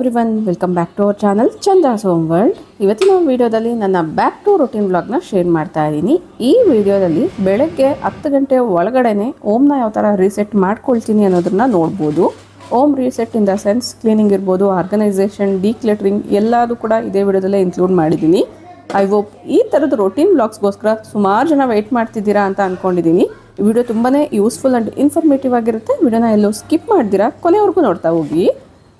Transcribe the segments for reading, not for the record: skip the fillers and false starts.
Everyone, welcome back to our channel Chandra's home world. ಇವತ್ತಿನ ವಿಡಿಯೋದಲ್ಲಿ ನನ್ನ ಬ್ಯಾಕ್ ಟು ರೊಟೀನ್ ಬ್ಲಾಗ್ನ ಶೇರ್ ಮಾಡ್ತಾ ಇದ್ದೀನಿ. ಈ ವಿಡಿಯೋದಲ್ಲಿ ಬೆಳಗ್ಗೆ 10 ಗಂಟೆ ಒಳಗಡೆನೆ ಓಮ್ನ ಯಾವ ಥರ ರೀಸೆಟ್ ಮಾಡ್ಕೊಳ್ತೀನಿ ಅನ್ನೋದನ್ನ ನೋಡ್ಬೋದು. Home reset in the sense cleaning ಇರ್ಬೋದು, ಆರ್ಗನೈಸೇಷನ್, ಡೀಕ್ಲಟರಿಂಗ್ ಎಲ್ಲದೂ ಕೂಡ ಇದೇ ವಿಡಿಯೋದಲ್ಲೇ ಇನ್ಕ್ಲೂಡ್ ಮಾಡಿದ್ದೀನಿ. ಐ ಹೋಪ್ ಈ ಥರದ ರೊಟೀನ್ ಬ್ಲಾಗ್ಸ್ಗೋಸ್ಕರ ಸುಮಾರು ಜನ ವೆಯ್ಟ್ ಮಾಡ್ತಿದ್ದೀರಾ ಅಂತ ಅಂದ್ಕೊಂಡಿದ್ದೀನಿ. ಈ ವಿಡಿಯೋ ತುಂಬಾ ಯೂಸ್ಫುಲ್ ಆ್ಯಂಡ್ ಇನ್ಫಾರ್ಮೇಟಿವ್ ಆಗಿರುತ್ತೆ. ವಿಡಿಯೋನ ಎಲ್ಲೂ ಸ್ಕಿಪ್ ಮಾಡ್ದಿರಾ ಕೊನೆವರೆಗೂ ನೋಡ್ತಾ ಹೋಗಿ.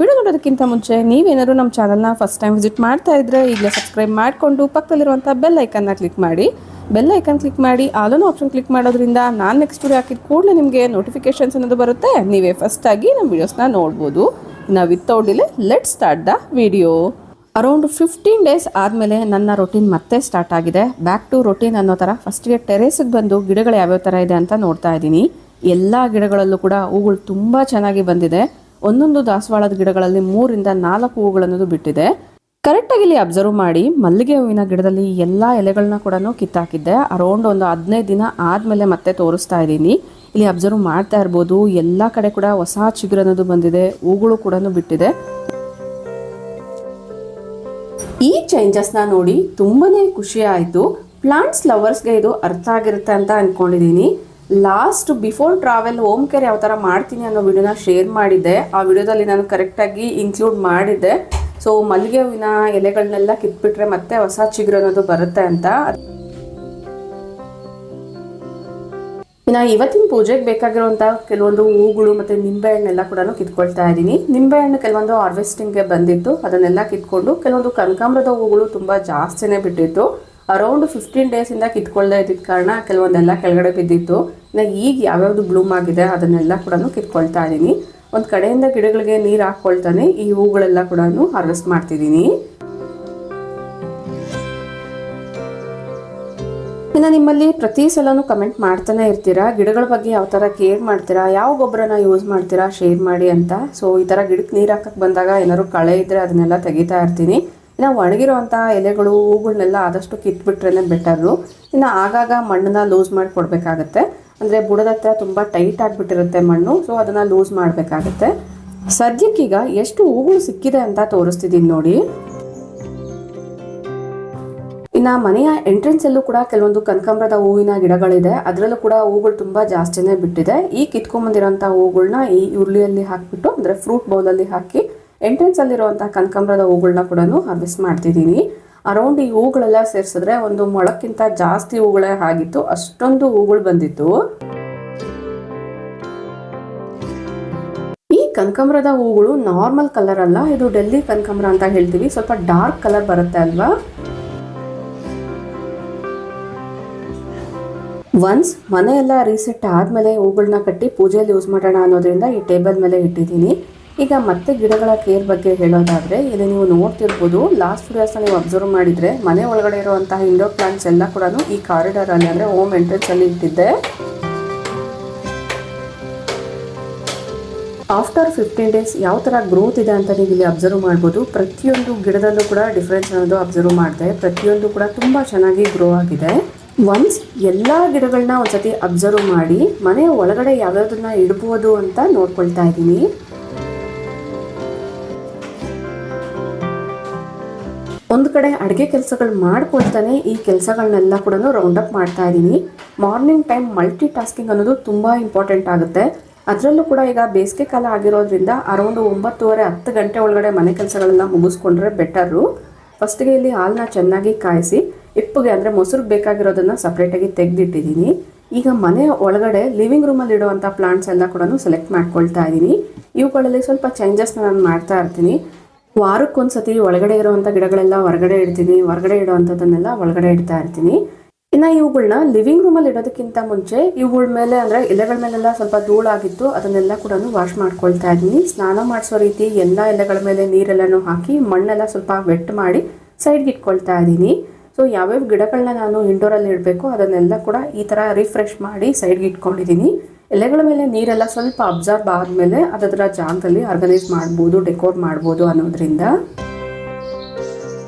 ವಿಡಿಯೋ ನೋಡೋದಕ್ಕಿಂತ ಮುಂಚೆ ನೀವೇನಾದ್ರು ನಮ್ಮ ಚಾನಲ್ನ ಫಸ್ಟ್ ಟೈಮ್ ವಿಸಿಟ್ ಮಾಡ್ತಾ ಇದ್ದರೆ ಈಗಲೇ ಸಬ್ಸ್ಕ್ರೈಬ್ ಮಾಡಿಕೊಂಡು ಪಕ್ಕದಲ್ಲಿರುವಂಥ ಬೆಲ್ ಐಕನ್ನ ಕ್ಲಿಕ್ ಮಾಡಿ. ಬೆಲ್ ಐಕನ್ ಕ್ಲಿಕ್ ಮಾಡಿ ಆಲ್ ಆಪ್ಷನ್ ಕ್ಲಿಕ್ ಮಾಡೋದ್ರಿಂದ ನಾನು ನೆಕ್ಸ್ಟ್ ವಿಡಿಯೋ ಹಾಕಿದ ಕೂಡಲೇ ನಿಮಗೆ ನೋಟಿಫಿಕೇಶನ್ಸ್ ಅನ್ನೋದು ಬರುತ್ತೆ. ನೀವೇ ಫಸ್ಟಾಗಿ ನಮ್ಮ ವೀಡಿಯೋಸ್ನ ನೋಡ್ಬೋದು. ನಾವು without delay let start the video. Around 15 days ಆದಮೇಲೆ ನನ್ನ ರೊಟೀನ್ ಮತ್ತೆ ಸ್ಟಾರ್ಟ್ ಆಗಿದೆ. ಬ್ಯಾಕ್ ಟು ರೊಟೀನ್ ಅನ್ನೋ ಥರ ಫಸ್ಟ್ಗೆ ಟೆರೇಸಿಗೆ ಬಂದು ಗಿಡಗಳು ಯಾವ್ಯಾವ ಥರ ಇದೆ ಅಂತ ನೋಡ್ತಾ ಇದ್ದೀನಿ. ಎಲ್ಲ ಗಿಡಗಳಲ್ಲೂ ಕೂಡ ಹೂಗಳು ತುಂಬ ಚೆನ್ನಾಗಿ ಬಂದಿದೆ. ಒಂದೊಂದು ದಾಸವಾಳದ ಗಿಡಗಳಲ್ಲಿ 3 ರಿಂದ 4 ಹೂವುಗಳನ್ನೋದು ಬಿಟ್ಟಿದೆ. ಕರೆಕ್ಟಾಗಿ ಇಲ್ಲಿ ಅಬ್ಸರ್ವ್ ಮಾಡಿ, ಮಲ್ಲಿಗೆ ಹೂವಿನ ಗಿಡದಲ್ಲಿ ಎಲ್ಲ ಎಲೆಗಳನ್ನ ಕೂಡ ಕಿತ್ತಾಕಿದ್ದೆ. ಅರೌಂಡ್ ಒಂದು 15 ದಿನ ಆದಮೇಲೆ ಮತ್ತೆ ತೋರಿಸ್ತಾ ಇದ್ದೀನಿ. ಇಲ್ಲಿ ಅಬ್ಸರ್ವ್ ಮಾಡ್ತಾ ಇರ್ಬೋದು, ಎಲ್ಲ ಕಡೆ ಕೂಡ ಹೊಸ ಚಿಗುರು ಅನ್ನೋದು ಬಂದಿದೆ, ಹೂಗಳು ಕೂಡ ಬಿಟ್ಟಿದೆ. ಈ ಚೇಂಜಸ್ನ ನೋಡಿ ತುಂಬಾನೇ ಖುಷಿ ಆಯಿತು. ಪ್ಲಾಂಟ್ಸ್ ಲವರ್ಸ್ಗೆ ಇದು ಅರ್ಥ ಆಗಿರುತ್ತೆ ಅಂತ ಅಂದ್ಕೊಂಡಿದ್ದೀನಿ. Last before travel home care ಯಾವ ಥರ ಮಾಡ್ತೀನಿ ಅನ್ನೋ ವಿಡಿಯೋನ ಶೇರ್ ಮಾಡಿದ್ದೆ. ಆ ವಿಡಿಯೋದಲ್ಲಿ ನಾನು ಕರೆಕ್ಟಾಗಿ ಇನ್ಕ್ಲೂಡ್ ಮಾಡಿದ್ದೆ. ಸೊ ಮಲ್ಲಿಗೆ ಹೂವಿನ ಎಲೆಗಳನ್ನೆಲ್ಲ ಕಿತ್ಬಿಟ್ರೆ ಮತ್ತೆ ಹೊಸ ಚಿಗುರು ಅನ್ನೋದು ಬರುತ್ತೆ ಅಂತ. ಇನ್ನು ಇವತ್ತಿನ ಪೂಜೆಗೆ ಬೇಕಾಗಿರುವಂಥ ಕೆಲವೊಂದು ಹೂಗಳು ಮತ್ತು ನಿಂಬೆಹಣ್ಣೆಲ್ಲ ಕೂಡ ಕಿತ್ಕೊಳ್ತಾ ಇದ್ದೀನಿ. ನಿಂಬೆಹಣ್ಣು ಕೆಲವೊಂದು ಹಾರ್ವೆಸ್ಟಿಂಗ್ಗೆ ಬಂದಿತ್ತು, ಅದನ್ನೆಲ್ಲ ಕಿತ್ಕೊಂಡು ಕೆಲವೊಂದು ಕನಕಾಂಬರದ ಹೂಗಳು ತುಂಬ ಜಾಸ್ತಿನೇ ಬಿಟ್ಟಿತ್ತು. ಅರೌಂಡ್ 15 ಡೇಸಿಂದ ಕಿತ್ಕೊಳ್ದೇ ಇದ್ದಿದ್ದ ಕಾರಣ ಕೆಲವೊಂದೆಲ್ಲ ಕೆಳಗಡೆ ಬಿದ್ದಿತ್ತು. ಇನ್ನು ಈಗ ಯಾವ್ಯಾವುದು ಬ್ಲೂಮ್ ಆಗಿದೆ ಅದನ್ನೆಲ್ಲ ಕೂಡ ಕಿತ್ಕೊಳ್ತಾ ಇದ್ದೀನಿ. ಒಂದು ಕಡೆಯಿಂದ ಗಿಡಗಳಿಗೆ ನೀರು ಹಾಕ್ಕೊಳ್ತಾನೆ ಈ ಹೂಗಳೆಲ್ಲ ಕೂಡ ಹಾರ್ವೆಸ್ಟ್ ಮಾಡ್ತಿದ್ದೀನಿ. ಇನ್ನು ನಿಮ್ಮಲ್ಲಿ ಪ್ರತಿ ಸಲನೂ ಕಮೆಂಟ್ ಮಾಡ್ತಾನೆ ಇರ್ತೀರಾ, ಗಿಡಗಳ ಬಗ್ಗೆ ಯಾವ ಥರ ಕೇರ್ ಮಾಡ್ತೀರಾ, ಯಾವ ಗೊಬ್ಬರನ ಯೂಸ್ ಮಾಡ್ತೀರಾ ಶೇರ್ ಮಾಡಿ ಅಂತ. ಸೊ ಈ ಥರ ಗಿಡಕ್ಕೆ ನೀರು ಹಾಕಕ್ಕೆ ಬಂದಾಗ ಏನಾದ್ರು ಕಳೆ ಇದ್ದರೆ ಅದನ್ನೆಲ್ಲ ತೆಗಿತಾ ಇರ್ತೀನಿ. ಇನ್ನು ಒಣಗಿರುವಂಥ ಎಲೆಗಳು ಹೂಗಳನ್ನೆಲ್ಲ ಆದಷ್ಟು ಕಿತ್ಬಿಟ್ರೇ ಬೆಟರು. ಇನ್ನು ಆಗಾಗ ಮಣ್ಣನ್ನ ಲೂಸ್ ಮಾಡಿ ಕೊಡಬೇಕಾಗತ್ತೆ. ಅಂದರೆ ಬುಡದ ಹತ್ರ ತುಂಬ ಟೈಟ್ ಆಗಿಬಿಟ್ಟಿರುತ್ತೆ ಮಣ್ಣು, ಸೊ ಅದನ್ನು ಲೂಸ್ ಮಾಡಬೇಕಾಗತ್ತೆ. ಸದ್ಯಕ್ಕೀಗ ಎಷ್ಟು ಹೂಗಳು ಸಿಕ್ಕಿದೆ ಅಂತ ತೋರಿಸ್ತಿದ್ದೀನಿ ನೋಡಿ. ಇನ್ನು ಮನೆಯ ಎಂಟ್ರೆನ್ಸಲ್ಲೂ ಕೂಡ ಕೆಲವೊಂದು ಕನಕಾಂಬರದ ಹೂವಿನ ಗಿಡಗಳಿದೆ, ಅದರಲ್ಲೂ ಕೂಡ ಹೂಗಳು ತುಂಬ ಜಾಸ್ತಿನೇ ಬಿಟ್ಟಿದೆ. ಈ ಕಿತ್ಕೊಂಬಂದಿರೋಂಥ ಹೂಗಳನ್ನ ಈ ಉರುಳಿಯಲ್ಲಿ ಹಾಕಿಬಿಟ್ಟು ಅಂದರೆ ಫ್ರೂಟ್ ಬೌಲಲ್ಲಿ ಹಾಕಿ ಎಂಟ್ರೆನ್ಸ್ ಅಲ್ಲಿರುವಂಥ ಕನಕಾಂಬರದ ಹೂಗಳನ್ನ ಕೂಡ ಹಾರ್ವೆಸ್ಟ್ ಮಾಡ್ತಿದ್ದೀನಿ. ಅರೌಂಡ್ ಈ ಹೂಗಳೆಲ್ಲ ಸೇರಿಸಿದ್ರೆ ಒಂದು ಮೊಳಕ್ಕಿಂತ ಜಾಸ್ತಿ ಹೂಗಳೇ ಆಗಿತ್ತು, ಅಷ್ಟೊಂದು ಹೂಗಳು ಬಂದಿತ್ತು. ಈ ಕನಕಾಂಬರದ ಹೂಗಳು ನಾರ್ಮಲ್ ಕಲರ್ ಅಲ್ಲ, ಇದು ಡೆಲ್ಲಿ ಕನಕಾಂಬರ ಅಂತ ಹೇಳ್ತೀವಿ, ಸ್ವಲ್ಪ ಡಾರ್ಕ್ ಕಲರ್ ಬರುತ್ತೆ ಅಲ್ವಾ. ಒನ್ಸ್ ಮನೆಯೆಲ್ಲ ರೀಸೆಟ್ ಆದಮೇಲೆ ಹೂಗಳನ್ನ ಕಟ್ಟಿ ಪೂಜೆಯಲ್ಲಿ ಯೂಸ್ ಮಾಡೋಣ ಅನ್ನೋದ್ರಿಂದ ಈ ಟೇಬಲ್ ಮೇಲೆ ಇಟ್ಟಿದ್ದೀನಿ. ಈಗ ಮತ್ತೆ ಗಿಡಗಳ ಕೇರ್ ಬಗ್ಗೆ ಹೇಳೋದಾದರೆ, ಇಲ್ಲಿ ನೀವು ನೋಡ್ತಿರ್ಬೋದು, ಲಾಸ್ಟ್ ವಿಡಿಯೋಸ್ನ ನೀವು ಅಬ್ಸರ್ವ್ ಮಾಡಿದರೆ ಮನೆ ಒಳಗಡೆ ಇರುವಂತಹ ಇಂಡೋರ್ ಪ್ಲಾಂಟ್ಸ್ ಎಲ್ಲ ಕೂಡ ಈ ಕಾರಿಡಾರಲ್ಲಿ ಅಂದರೆ ಹೋಮ್ ಎಂಟ್ರೆನ್ಸಲ್ಲಿ ಇಟ್ಟಿದ್ದೆ. ಆಫ್ಟರ್ 15 ಡೇಸ್ ಯಾವ ಥರ ಗ್ರೋತ್ ಇದೆ ಅಂತ ನೀವು ಇಲ್ಲಿ ಅಬ್ಸರ್ವ್ ಮಾಡ್ಬೋದು. ಪ್ರತಿಯೊಂದು ಗಿಡದಲ್ಲೂ ಕೂಡ ಡಿಫ್ರೆನ್ಸ್ ಅನ್ನೋದು ಅಬ್ಸರ್ವ್ ಮಾಡಿದೆ. ಪ್ರತಿಯೊಂದು ಕೂಡ ತುಂಬ ಚೆನ್ನಾಗಿ ಗ್ರೋ ಆಗಿದೆ. ಒನ್ಸ್ ಎಲ್ಲ ಗಿಡಗಳನ್ನ ಒಂದ್ಸತಿ ಅಬ್ಸರ್ವ್ ಮಾಡಿ ಮನೆಯ ಒಳಗಡೆ ಯಾವ್ಯಾವುದನ್ನ ಇಡ್ಬೋದು ಅಂತ ನೋಡ್ಕೊಳ್ತಾ ಇದ್ದೀನಿ. ಒಂದು ಕಡೆ ಅಡುಗೆ ಕೆಲಸಗಳು ಮಾಡ್ಕೊಳ್ತಾನೆ ಈ ಕೆಲಸಗಳನ್ನೆಲ್ಲ ಕೂಡ ರೌಂಡ್ ಅಪ್ ಮಾಡ್ತಾ ಇದ್ದೀನಿ. ಮಾರ್ನಿಂಗ್ ಟೈಮ್ ಮಲ್ಟಿ ಟಾಸ್ಕಿಂಗ್ ಅನ್ನೋದು ತುಂಬ ಇಂಪಾರ್ಟೆಂಟ್ ಆಗುತ್ತೆ. ಅದರಲ್ಲೂ ಕೂಡ ಈಗ ಬೇಸಿಗೆ ಕಾಲ ಆಗಿರೋದ್ರಿಂದ ಅರೌಂಡ್ 9:30-10 ಗಂಟೆ ಒಳಗಡೆ ಮನೆ ಕೆಲಸಗಳನ್ನ ಮುಗಿಸ್ಕೊಂಡ್ರೆ ಬೆಟರು. ಫಸ್ಟ್ಗೆ ಇಲ್ಲಿ ಹಾಲನ್ನ ಚೆನ್ನಾಗಿ ಕಾಯಿಸಿ ಇಪ್ಪುಗೆ ಅಂದರೆ ಮೊಸರಿಗೆ ಬೇಕಾಗಿರೋದನ್ನು ಸಪ್ರೇಟಾಗಿ ತೆಗೆದಿಟ್ಟಿದ್ದೀನಿ. ಈಗ ಮನೆ ಒಳಗಡೆ ಲಿವಿಂಗ್ ರೂಮಲ್ಲಿ ಇಡುವಂಥ ಪ್ಲಾಂಟ್ಸ್ ಎಲ್ಲ ಕೂಡ ಸೆಲೆಕ್ಟ್ ಮಾಡ್ಕೊಳ್ತಾ ಇದ್ದೀನಿ. ಇವುಗಳಲ್ಲಿ ಸ್ವಲ್ಪ ಚೇಂಜಸ್ನ ನಾನು ಮಾಡ್ತಾ ಇರ್ತೀನಿ. ವಾರಕ್ಕೊಂದ್ಸತಿ ಒಳಗಡೆ ಇರುವಂಥ ಗಿಡಗಳೆಲ್ಲ ಹೊರಗಡೆ ಇಡ್ತೀನಿ, ಹೊರಗಡೆ ಇಡುವಂಥದ್ದನ್ನೆಲ್ಲ ಒಳಗಡೆ ಇಡ್ತಾ ಇರ್ತೀನಿ. ಇನ್ನು ಇವುಗಳನ್ನ ಲಿವಿಂಗ್ ರೂಮಲ್ಲಿ ಇಡೋದಕ್ಕಿಂತ ಮುಂಚೆ ಇವುಗಳ ಮೇಲೆ ಅಂದರೆ ಎಲೆಗಳ ಮೇಲೆಲ್ಲ ಸ್ವಲ್ಪ ಧೂಳಾಗಿತ್ತು, ಅದನ್ನೆಲ್ಲ ಕೂಡ ವಾಶ್ ಮಾಡ್ಕೊಳ್ತಾ ಇದ್ದೀನಿ. ಸ್ನಾನ ಮಾಡಿಸೋ ರೀತಿ ಎಲ್ಲ ಎಲೆಗಳ ಮೇಲೆ ನೀರೆಲ್ಲನೂ ಹಾಕಿ ಮಣ್ಣೆಲ್ಲ ಸ್ವಲ್ಪ ವೆಟ್ ಮಾಡಿ ಸೈಡ್ಗೆ ಇಟ್ಕೊಳ್ತಾ ಇದ್ದೀನಿ. ಸೊ ಯಾವ್ಯಾವ ಗಿಡಗಳನ್ನ ನಾನು ಇಂಡೋರಲ್ಲಿ ಇಡಬೇಕು ಅದನ್ನೆಲ್ಲ ಕೂಡ ಈ ಥರ ರಿಫ್ರೆಶ್ ಮಾಡಿ ಸೈಡ್ಗೆ ಇಟ್ಕೊಂಡಿದ್ದೀನಿ. ಎಲೆಗಳ ಮೇಲೆ ನೀರೆಲ್ಲ ಸ್ವಲ್ಪ ಅಬ್ಸರ್ವ್ ಆದಮೇಲೆ ಅದರ ಜಾಗದಲ್ಲಿ ಆರ್ಗನೈಸ್ ಮಾಡ್ಬೋದು, ಡೆಕೋರ್ ಮಾಡ್ಬೋದು ಅನ್ನೋದ್ರಿಂದ.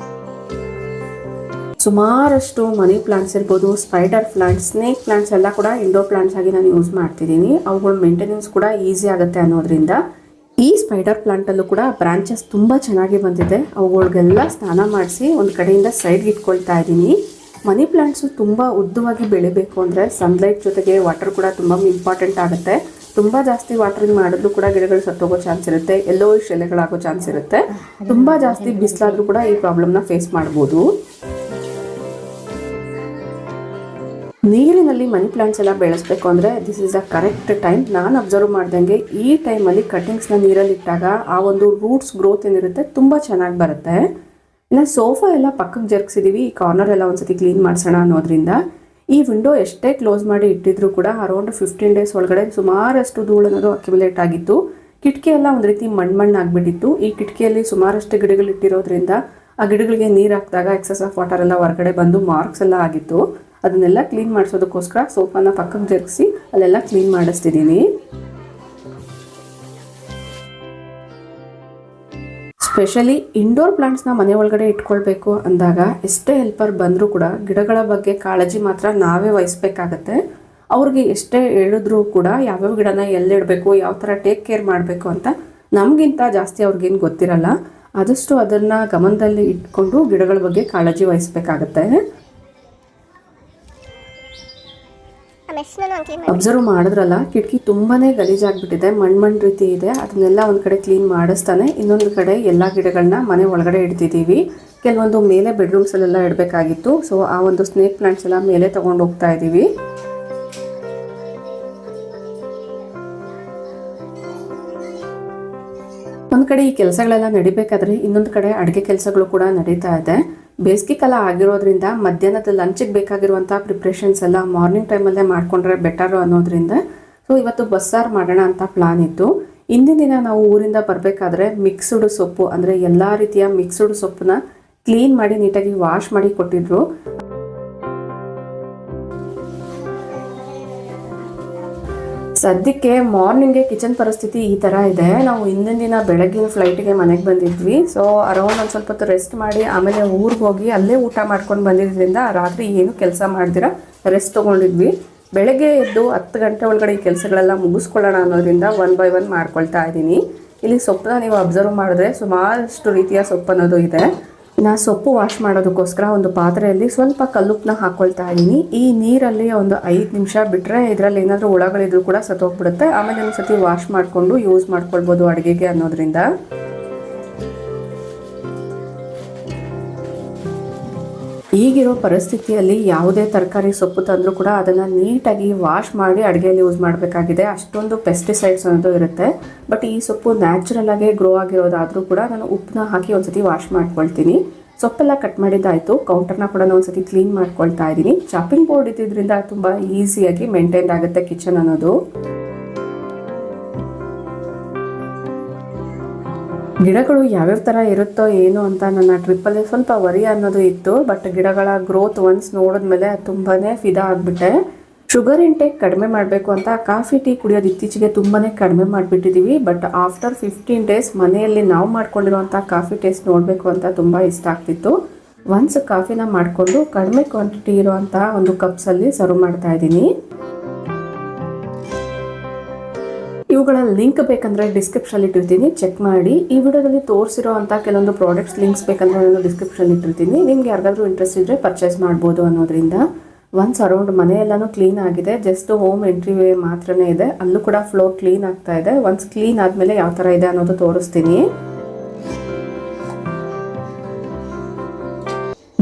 ಸುಮಾರಷ್ಟು ಮನಿ ಪ್ಲಾಂಟ್ಸ್ ಇರ್ಬೋದು, ಸ್ಪೈಡರ್ ಪ್ಲಾಂಟ್ಸ್, ಸ್ನೇಕ್ ಪ್ಲಾಂಟ್ಸ್ ಎಲ್ಲ ಕೂಡ ಇಂಡೋರ್ ಪ್ಲಾಂಟ್ಸ್ ಆಗಿ ನಾನು ಯೂಸ್ ಮಾಡ್ತಿದ್ದೀನಿ. ಅವುಗಳ ಮೇಂಟೆನೆನ್ಸ್ ಕೂಡ ಈಸಿ ಆಗುತ್ತೆ ಅನ್ನೋದ್ರಿಂದ. ಈ ಸ್ಪೈಡರ್ ಪ್ಲಾಂಟಲ್ಲೂ ಕೂಡ ಬ್ರಾಂಚಸ್ ತುಂಬ ಚೆನ್ನಾಗಿ ಬಂದಿದೆ. ಅವುಗಳಿಗೆಲ್ಲ ಸ್ನಾನ ಮಾಡಿಸಿ ಒಂದು ಕಡೆಯಿಂದ ಸೈಡ್ಗೆ ಇಟ್ಕೊಳ್ತಾ ಇದ್ದೀನಿ. ಮನಿ ಪ್ಲಾಂಟ್ಸು ತುಂಬ ಉದ್ದವಾಗಿ ಬೆಳಿಬೇಕು ಅಂದರೆ ಸನ್ಲೈಟ್ ಜೊತೆಗೆ ವಾಟರ್ ಕೂಡ ತುಂಬ ಇಂಪಾರ್ಟೆಂಟ್ ಆಗುತ್ತೆ. ತುಂಬ ಜಾಸ್ತಿ ವಾಟರಿಂಗ್ ಮಾಡಿದ್ರು ಕೂಡ ಗಿಡಗಳು ಸತ್ತೋಗೋ ಚಾನ್ಸ್ ಇರುತ್ತೆ, ಎಲ್ಲೋಯಿಶ್ ಎಲೆಗಳಾಗೋ ಚಾನ್ಸ್ ಇರುತ್ತೆ. ತುಂಬ ಜಾಸ್ತಿ ಬಿಸಿಲಾದ್ರೂ ಕೂಡ ಈ ಪ್ರಾಬ್ಲಮ್ನ ಫೇಸ್ ಮಾಡ್ಬೋದು. ನೀರಿನಲ್ಲಿ ಮನಿ ಪ್ಲಾಂಟ್ಸ್ ಎಲ್ಲ ಬೆಳೆಸಬೇಕು ಅಂದರೆ this is a correct time. ನಾನು ಅಬ್ಸರ್ವ್ ಮಾಡ್ದಂಗೆ ಈ ಟೈಮಲ್ಲಿ ಕಟ್ಟಿಂಗ್ಸ್ನ ನೀರಲ್ಲಿ ಇಟ್ಟಾಗ ಆ ಒಂದು ರೂಟ್ಸ್ ಗ್ರೋತ್ ಏನಿರುತ್ತೆ ತುಂಬ ಚೆನ್ನಾಗಿ ಬರುತ್ತೆ. ಇನ್ನು ಸೋಫಾ ಎಲ್ಲ ಪಕ್ಕಕ್ಕೆ ಜರುಗಿಸಿದ್ದೀವಿ. ಈ ಕಾರ್ನರ್ ಎಲ್ಲ ಒಂದ್ಸತಿ ಕ್ಲೀನ್ ಮಾಡಿಸೋಣ ಅನ್ನೋದ್ರಿಂದ. ಈ ವಿಂಡೋ ಎಷ್ಟೇ ಕ್ಲೋಸ್ ಮಾಡಿ ಇಟ್ಟಿದ್ರು ಕೂಡ ಅರೌಂಡ್ 15 ಡೇಸ್ ಒಳಗಡೆ ಸುಮಾರಷ್ಟು ಧೂಳು ಅನ್ನೋದು ಅಕ್ಯುಮುಲೇಟ್ ಆಗಿತ್ತು. ಕಿಟಕಿ ಎಲ್ಲ ಒಂದು ರೀತಿ ಮಣ್ಣಾಗ್ಬಿಟ್ಟಿತ್ತು. ಈ ಕಿಟಕಿಯಲ್ಲಿ ಸುಮಾರಷ್ಟು ಗಿಡಗಳು ಇಟ್ಟಿರೋದ್ರಿಂದ ಆ ಗಿಡಗಳಿಗೆ ನೀರು ಹಾಕಿದಾಗ ಎಕ್ಸಸ್ ಆಫ್ ವಾಟರ್ ಎಲ್ಲ ಹೊರಗಡೆ ಬಂದು ಮಾರ್ಕ್ಸ್ ಎಲ್ಲ ಆಗಿತ್ತು. ಅದನ್ನೆಲ್ಲ ಕ್ಲೀನ್ ಮಾಡಿಸೋದಕ್ಕೋಸ್ಕರ ಸೋಫಾನ ಪಕ್ಕಕ್ಕೆ ಜರುಗಿಸಿ ಅಲ್ಲೆಲ್ಲ ಕ್ಲೀನ್ ಮಾಡಿಸ್ತಿದ್ದೀನಿ. ಸ್ಪೆಷಲಿ ಇಂಡೋರ್ ಪ್ಲಾಂಟ್ಸ್ನ ಮನೆ ಒಳಗಡೆ ಇಟ್ಕೊಳ್ಬೇಕು ಅಂದಾಗ ಎಷ್ಟೇ ಹೆಲ್ಪರ್ ಬಂದರೂ ಕೂಡ ಗಿಡಗಳ ಬಗ್ಗೆ ಕಾಳಜಿ ಮಾತ್ರ ನಾವೇ ವಹಿಸ್ಬೇಕಾಗತ್ತೆ. ಅವ್ರಿಗೆ ಎಷ್ಟೇ ಹೇಳಿದ್ರು ಕೂಡ ಯಾವ್ಯಾವ ಗಿಡನ ಎಲ್ಲಿಡಬೇಕು, ಯಾವ ಥರ ಟೇಕ್ ಕೇರ್ ಮಾಡಬೇಕು ಅಂತ ನಮಗಿಂತ ಜಾಸ್ತಿ ಅವ್ರಿಗೇನು ಗೊತ್ತಿರಲ್ಲ. ಆದಷ್ಟು ಅದನ್ನು ಗಮನದಲ್ಲಿ ಇಟ್ಕೊಂಡು ಗಿಡಗಳ ಬಗ್ಗೆ ಕಾಳಜಿ ವಹಿಸ್ಬೇಕಾಗತ್ತೆ. ಅಬ್ಸರ್ವ್ ಮಾಡಿದ್ರಲ್ಲ, ಕಿಟಕಿ ತುಂಬಾನೇ ಗಲೀಜಾಗ್ಬಿಟ್ಟಿದೆ, ಮಣ್ಣು ರೀತಿ ಇದೆ. ಅದನ್ನೆಲ್ಲ ಒಂದು ಕಡೆ ಕ್ಲೀನ್ ಮಾಡಿಸ್ತಾನೆ ಇನ್ನೊಂದು ಕಡೆ ಎಲ್ಲ ಗಿಡಗಳನ್ನ ಮನೆ ಒಳಗಡೆ ಇಡ್ತಿದ್ದೀವಿ. ಕೆಲವೊಂದು ಮೇಲೆ ಬೆಡ್ರೂಮ್ಸ್ ಅಲ್ಲೆಲ್ಲ ಇಡಬೇಕಾಗಿತ್ತು. ಸೊ ಆ ಒಂದು ಸ್ನೇಕ್ ಪ್ಲಾಂಟ್ಸ್ ಎಲ್ಲ ಮೇಲೆ ತಗೊಂಡು ಹೋಗ್ತಾ ಇದ್ದೀವಿ. ಒಂದು ಕಡೆ ಈ ಕೆಲಸಗಳೆಲ್ಲ ನಡಿಬೇಕಾದ್ರೆ ಇನ್ನೊಂದು ಕಡೆ ಅಡುಗೆ ಕೆಲಸಗಳು ಕೂಡ ನಡೀತಾ ಇದೆ. ಬೇಸಿಗೆ ಕಾಲ ಆಗಿರೋದ್ರಿಂದ ಮಧ್ಯಾಹ್ನದ ಲಂಚಿಗೆ ಬೇಕಾಗಿರುವಂಥ ಪ್ರಿಪ್ರೇಷನ್ಸ್ ಎಲ್ಲ ಮಾರ್ನಿಂಗ್ ಟೈಮಲ್ಲೇ ಮಾಡಿಕೊಂಡ್ರೆ ಬೆಟರು ಅನ್ನೋದ್ರಿಂದ ಸೊ ಇವತ್ತು ಬಸ್ಸಾರು ಮಾಡೋಣ ಅಂತ ಪ್ಲಾನ್ ಇತ್ತು. ಇಂದಿನ ದಿನ ನಾವು ಊರಿಂದ ಬರಬೇಕಾದ್ರೆ ಮಿಕ್ಸ್ಡ್ ಸೊಪ್ಪು ಅಂದರೆ ಎಲ್ಲ ರೀತಿಯ ಮಿಕ್ಸ್ಡ್ ಸೊಪ್ಪನ್ನ ಕ್ಲೀನ್ ಮಾಡಿ ನೀಟಾಗಿ ವಾಶ್ ಮಾಡಿ ಕೊಟ್ಟಿದ್ರು. ಸದ್ಯಕ್ಕೆ ಮಾರ್ನಿಂಗ್ಗೆ ಕಿಚನ್ ಪರಿಸ್ಥಿತಿ ಈ ಥರ ಇದೆ. ನಾವು ಹಿಂದಿನ ದಿನ ಬೆಳಗ್ಗಿನ ಫ್ಲೈಟಿಗೆ ಮನೆಗೆ ಬಂದಿದ್ವಿ. ಸೊ ಅರೌಂಡ್ ಒಂದು ಸ್ವಲ್ಪ ಹೊತ್ತು ರೆಸ್ಟ್ ಮಾಡಿ ಆಮೇಲೆ ಊರಿಗೆ ಹೋಗಿ ಅಲ್ಲೇ ಊಟ ಮಾಡ್ಕೊಂಡು ಬಂದಿದ್ದರಿಂದ ರಾತ್ರಿ ಏನು ಕೆಲಸ ಮಾಡ್ದಿರ ರೆಸ್ಟ್ ತೊಗೊಂಡಿದ್ವಿ. ಬೆಳಗ್ಗೆ ಎದ್ದು 10 ಗಂಟೆ ಒಳಗಡೆ ಈ ಕೆಲಸಗಳೆಲ್ಲ ಮುಗಿಸ್ಕೊಳ್ಳೋಣ ಅನ್ನೋದ್ರಿಂದ 1 by 1 ಮಾಡ್ಕೊಳ್ತಾ ಇದ್ದೀನಿ. ಇಲ್ಲಿ ಸೊಪ್ಪನ್ನ ನೀವು ಅಬ್ಸರ್ವ್ ಮಾಡಿದ್ರೆ ಸುಮಾರಷ್ಟು ರೀತಿಯ ಸೊಪ್ಪು ಅನ್ನೋದು ಇದೆ. ನಾ ಸೊಪ್ಪು ವಾಶ್ ಮಾಡೋದಕ್ಕೋಸ್ಕರ ಒಂದು ಪಾತ್ರೆಯಲ್ಲಿ ಸ್ವಲ್ಪ ಕಲ್ಲುಪ್ಪನ್ನ ಹಾಕ್ಕೊಳ್ತಾ ಇದ್ದೀನಿ. ಈ ನೀರಲ್ಲಿ ಒಂದು 5 ನಿಮಿಷ ಬಿಟ್ಟರೆ ಇದರಲ್ಲಿ ಏನಾದರೂ ಹುಳಗಳಿದ್ರು ಕೂಡ ಸತ್ತೋಗ್ಬಿಡುತ್ತೆ. ಆಮೇಲೆ ಒಂದು ಸತಿ ವಾಶ್ ಮಾಡಿಕೊಂಡು ಯೂಸ್ ಮಾಡ್ಕೊಳ್ಬೋದು ಅಡುಗೆಗೆ ಅನ್ನೋದ್ರಿಂದ. ಈಗಿರೋ ಪರಿಸ್ಥಿತಿಯಲ್ಲಿ ಯಾವುದೇ ತರಕಾರಿ ಸೊಪ್ಪು ತಂದರೂ ಕೂಡ ಅದನ್ನು ನೀಟಾಗಿ ವಾಶ್ ಮಾಡಿ ಅಡುಗೆಯಲ್ಲಿ ಯೂಸ್ ಮಾಡಬೇಕಾಗಿದೆ. ಅಷ್ಟೊಂದು ಪೆಸ್ಟಿಸೈಡ್ಸ್ ಅನ್ನೋದು ಇರುತ್ತೆ. ಬಟ್ ಈ ಸೊಪ್ಪು ನ್ಯಾಚುರಲ್ ಆಗಿ ಗ್ರೋ ಆಗಿರೋದಾದರೂ ಕೂಡ ನಾನು ಉಪ್ಪನ್ನ ಹಾಕಿ ಒಂದ್ಸತಿ ವಾಶ್ ಮಾಡ್ಕೊಳ್ತೀನಿ. ಸೊಪ್ಪೆಲ್ಲ ಕಟ್ ಮಾಡಿದ್ದಾಯಿತು. ಕೌಂಟರ್ನ ಕೂಡ ಒಂದ್ಸತಿ ಕ್ಲೀನ್ ಮಾಡ್ಕೊಳ್ತಾ ಇದ್ದೀನಿ. ಚಾಪಿಂಗ್ ಬೋರ್ಡ್ ಇದ್ದಿದ್ದರಿಂದ ತುಂಬ ಈಸಿಯಾಗಿ ಮೇಂಟೈನ್ ಆಗುತ್ತೆ ಕಿಚನ್ ಅನ್ನೋದು. ಗಿಡಗಳು ಯಾವ್ಯಾವ ಥರ ಇರುತ್ತೋ ಏನೋ ಅಂತ ನನ್ನ ಟ್ರಿಪ್ಪಲ್ಲಿ ಸ್ವಲ್ಪ ವರಿ ಅನ್ನೋದು ಇತ್ತು. ಬಟ್ ಗಿಡಗಳ ಗ್ರೋತ್ ಒನ್ಸ್ ನೋಡಿದ್ಮೇಲೆ ತುಂಬಾ ಫಿದಾ ಆಗಿಬಿಟ್ಟೆ. ಶುಗರ್ ಇಂಟೇಕ್ ಕಡಿಮೆ ಮಾಡಬೇಕು ಅಂತ ಕಾಫಿ ಟೀ ಕುಡಿಯೋದು ಇತ್ತೀಚೆಗೆ ತುಂಬಾ ಕಡಿಮೆ ಮಾಡಿಬಿಟ್ಟಿದ್ದೀವಿ. ಬಟ್ ಆಫ್ಟರ್ 15 ಡೇಸ್ ಮನೆಯಲ್ಲಿ ನಾವು ಮಾಡ್ಕೊಂಡಿರುವಂಥ ಕಾಫಿ ಟೇಸ್ಟ್ ನೋಡಬೇಕು ಅಂತ ತುಂಬ ಇಷ್ಟ ಆಗ್ತಿತ್ತು. ಒನ್ಸ್ ಕಾಫಿನ ಮಾಡಿಕೊಂಡು ಕಡಿಮೆ ಕ್ವಾಂಟಿಟಿ ಇರುವಂಥ ಒಂದು ಕಪ್ಸಲ್ಲಿ ಸರ್ವ್ ಮಾಡ್ತಾ ಇದ್ದೀನಿ. ಇವುಗಳ ಲಿಂಕ್ ಬೇಕಂದರೆ ಡಿಸ್ಕ್ರಿಪ್ಷನ್ ಇಟ್ಟಿರ್ತೀನಿ, ಚೆಕ್ ಮಾಡಿ. ಈ ವಿಡಿಯೋದಲ್ಲಿ ತೋರಿಸಿರೋ ಅಂಥ ಕೆಲವೊಂದು ಪ್ರಾಡಕ್ಟ್ಸ್ ಲಿಂಕ್ಸ್ ಬೇಕಂದರೆ ನಾನು ಡಿಸ್ಕ್ರಿಪ್ಷನ್ ಇಟ್ಟಿರ್ತೀನಿ. ನಿಮ್ಗೆ ಯಾರಿಗಾದ್ರೂ ಇಂಟ್ರೆಸ್ಟ್ ಇದ್ದರೆ ಪರ್ಚೇಸ್ ಮಾಡ್ಬೋದು ಅನ್ನೋದ್ರಿಂದ. ಒನ್ಸ್ ಅರೌಂಡ್ ಮನೆಯೆಲ್ಲನೂ ಕ್ಲೀನ್ ಆಗಿದೆ. ಜಸ್ಟ್ ಹೋಮ್ ಎಂಟ್ರಿ ವೇ ಮಾತ್ರನೇ ಇದೆ. ಅಲ್ಲೂ ಕೂಡ ಫ್ಲೋರ್ ಕ್ಲೀನ್ ಆಗ್ತಾ ಇದೆ. ಒನ್ಸ್ ಕ್ಲೀನ್ ಆದಮೇಲೆ ಯಾವ ಥರ ಇದೆ ಅನ್ನೋದು ತೋರಿಸ್ತೀನಿ.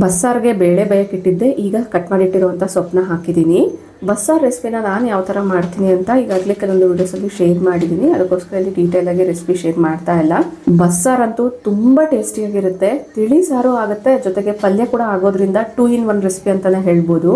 ಬಸ್ಸಾರಿಗೆ ಬೇಳೆ ಬೇಯಕ್ಕಿಟ್ಟಿದ್ದೆ. ಈಗ ಕಟ್ ಮಾಡಿಟ್ಟಿರುವಂಥ ಸೊಪ್ಪನ್ನ ಹಾಕಿದ್ದೀನಿ. ಬಸ್ಸಾರು ರೆಸಿಪಿನ ನಾನು ಯಾವ ಥರ ಮಾಡ್ತೀನಿ ಅಂತ ಈಗಾಗಲೇ ಕೆಲವೊಂದು ವಿಡಿಯೋಸಲ್ಲಿ ಶೇರ್ ಮಾಡಿದ್ದೀನಿ. ಅದಕ್ಕೋಸ್ಕರ ಇಲ್ಲಿ ಡೀಟೇಲಾಗಿ ರೆಸಿಪಿ ಶೇರ್ ಮಾಡ್ತಾ ಇಲ್ಲ. ಬಸ್ಸಾರಂತೂ ತುಂಬ ಟೇಸ್ಟಿಯಾಗಿರುತ್ತೆ. ತಿಳಿ ಸಾರು ಆಗುತ್ತೆ, ಜೊತೆಗೆ ಪಲ್ಯ ಕೂಡ ಆಗೋದ್ರಿಂದ 2 in 1 ರೆಸಿಪಿ ಅಂತಲೇ ಹೇಳ್ಬೋದು.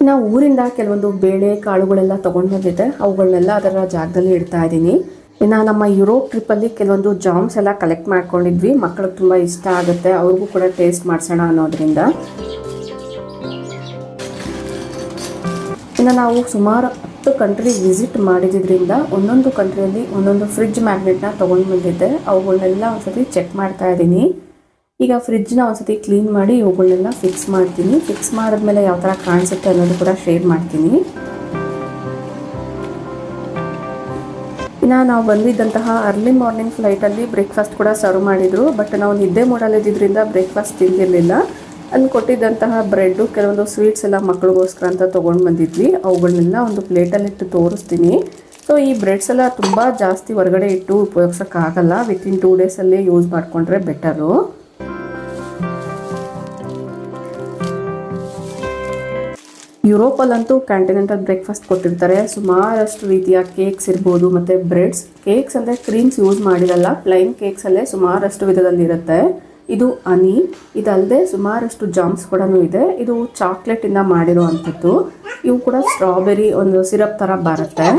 ನಾವು ಊರಿಂದ ಕೆಲವೊಂದು ಬೇಳೆ ಕಾಳುಗಳೆಲ್ಲ ತೊಗೊಂಡು ಬಂದಿದ್ದೆ. ಅವುಗಳನ್ನೆಲ್ಲ ಅದರ ಜಾಗದಲ್ಲಿ ಇಡ್ತಾ ಇದ್ದೀನಿ. ಇನ್ನು ನಮ್ಮ ಯುರೋಪ್ ಟ್ರಿಪ್ಪಲ್ಲಿ ಕೆಲವೊಂದು ಜಾಮ್ಸ್ ಎಲ್ಲ ಕಲೆಕ್ಟ್ ಮಾಡ್ಕೊಂಡಿದ್ವಿ. ಮಕ್ಕಳಿಗೆ ತುಂಬ ಇಷ್ಟ ಆಗುತ್ತೆ, ಅವ್ರಿಗೂ ಕೂಡ ಟೇಸ್ಟ್ ಮಾಡಿಸೋಣ ಅನ್ನೋದ್ರಿಂದ. ಇನ್ನು ನಾವು ಸುಮಾರು 10 ಕಂಟ್ರಿ ವಿಸಿಟ್ ಮಾಡಿದ್ರಿಂದ ಒಂದೊಂದು ಕಂಟ್ರಿಯಲ್ಲಿ ಒಂದೊಂದು ಫ್ರಿಡ್ಜ್ ಮ್ಯಾಗ್ನೆಟ್ನ ತೊಗೊಂಡು ಬಂದಿದ್ದೆ. ಅವುಗಳನ್ನೆಲ್ಲ ಒಂದ್ಸತಿ ಚೆಕ್ ಮಾಡ್ತಾ ಇದ್ದೀನಿ. ಈಗ ಫ್ರಿಡ್ಜ್ನ ಒಂದ್ಸತಿ ಕ್ಲೀನ್ ಮಾಡಿ ಇವುಗಳನ್ನೆಲ್ಲ ಫಿಕ್ಸ್ ಮಾಡ್ತೀನಿ. ಫಿಕ್ಸ್ ಮಾಡಿದ್ಮೇಲೆ ಯಾವ ಥರ ಕಾಣಿಸುತ್ತೆ ಅನ್ನೋದು ಕೂಡ ಶೇರ್ ಮಾಡ್ತೀನಿ. ಇನ್ನು ನಾವು ಬಂದಿದ್ದಂತಹ ಅರ್ಲಿ ಮಾರ್ನಿಂಗ್ ಫ್ಲೈಟಲ್ಲಿ ಬ್ರೇಕ್ಫಾಸ್ಟ್ ಕೂಡ ಸರ್ವ್ ಮಾಡಿದರು. ಬಟ್ ನಾವು ನಿದ್ದೆ ಮೂಡಲ್ಲಿದ್ದರಿಂದ ಬ್ರೇಕ್ಫಾಸ್ಟ್ ತಿಂದಿರಲಿಲ್ಲ. ಅಲ್ಲಿ ಕೊಟ್ಟಿದ್ದಂತಹ ಬ್ರೆಡ್ಡು, ಕೆಲವೊಂದು ಸ್ವೀಟ್ಸ್ ಎಲ್ಲ ಮಕ್ಳಿಗೋಸ್ಕರ ಅಂತ ತೊಗೊಂಡು ಬಂದಿದ್ವಿ. ಅವುಗಳನ್ನೆಲ್ಲ ಒಂದು ಪ್ಲೇಟಲ್ಲಿಟ್ಟು ತೋರಿಸ್ತೀನಿ. ಸೊ ಈ ಬ್ರೆಡ್ಸ್ ಎಲ್ಲ ತುಂಬ ಜಾಸ್ತಿ ಹೊರಗಡೆ ಇಟ್ಟು ಉಪಯೋಗಿಸೋಕ್ಕಾಗಲ್ಲ. ವಿತಿನ್ 2 ಡೇಸಲ್ಲಿ ಯೂಸ್ ಮಾಡಿಕೊಂಡ್ರೆ ಬೆಟರು. ಯುರೋಪಲ್ಲಂತೂ ಕ್ಯಾಂಟಿನೆಂಟಲ್ ಬ್ರೇಕ್ಫಾಸ್ಟ್ ಕೊಟ್ಟಿರ್ತಾರೆ. ಸುಮಾರಷ್ಟು ರೀತಿಯ ಕೇಕ್ಸ್ ಇರ್ಬೋದು ಮತ್ತು ಬ್ರೆಡ್ಸ್. ಕೇಕ್ಸ್ ಅಂದರೆ ಕ್ರೀಮ್ಸ್ ಯೂಸ್ ಮಾಡಿರಲ್ಲ, ಪ್ಲೈನ್ ಕೇಕ್ಸಲ್ಲೇ ಸುಮಾರಷ್ಟು ವಿಧದಲ್ಲಿ ಇರುತ್ತೆ. ಇದು ಹನಿ, ಇದಲ್ಲದೆ ಸುಮಾರಷ್ಟು ಜಾಮ್ಸ್ ಕೂಡ ಇದೆ. ಇದು ಚಾಕ್ಲೇಟಿಂದ ಮಾಡಿರೋ ಅಂಥದ್ದು. ಇವು ಕೂಡ ಸ್ಟ್ರಾಬೆರಿ ಒಂದು ಸಿರಪ್ ಥರ ಬರುತ್ತೆ.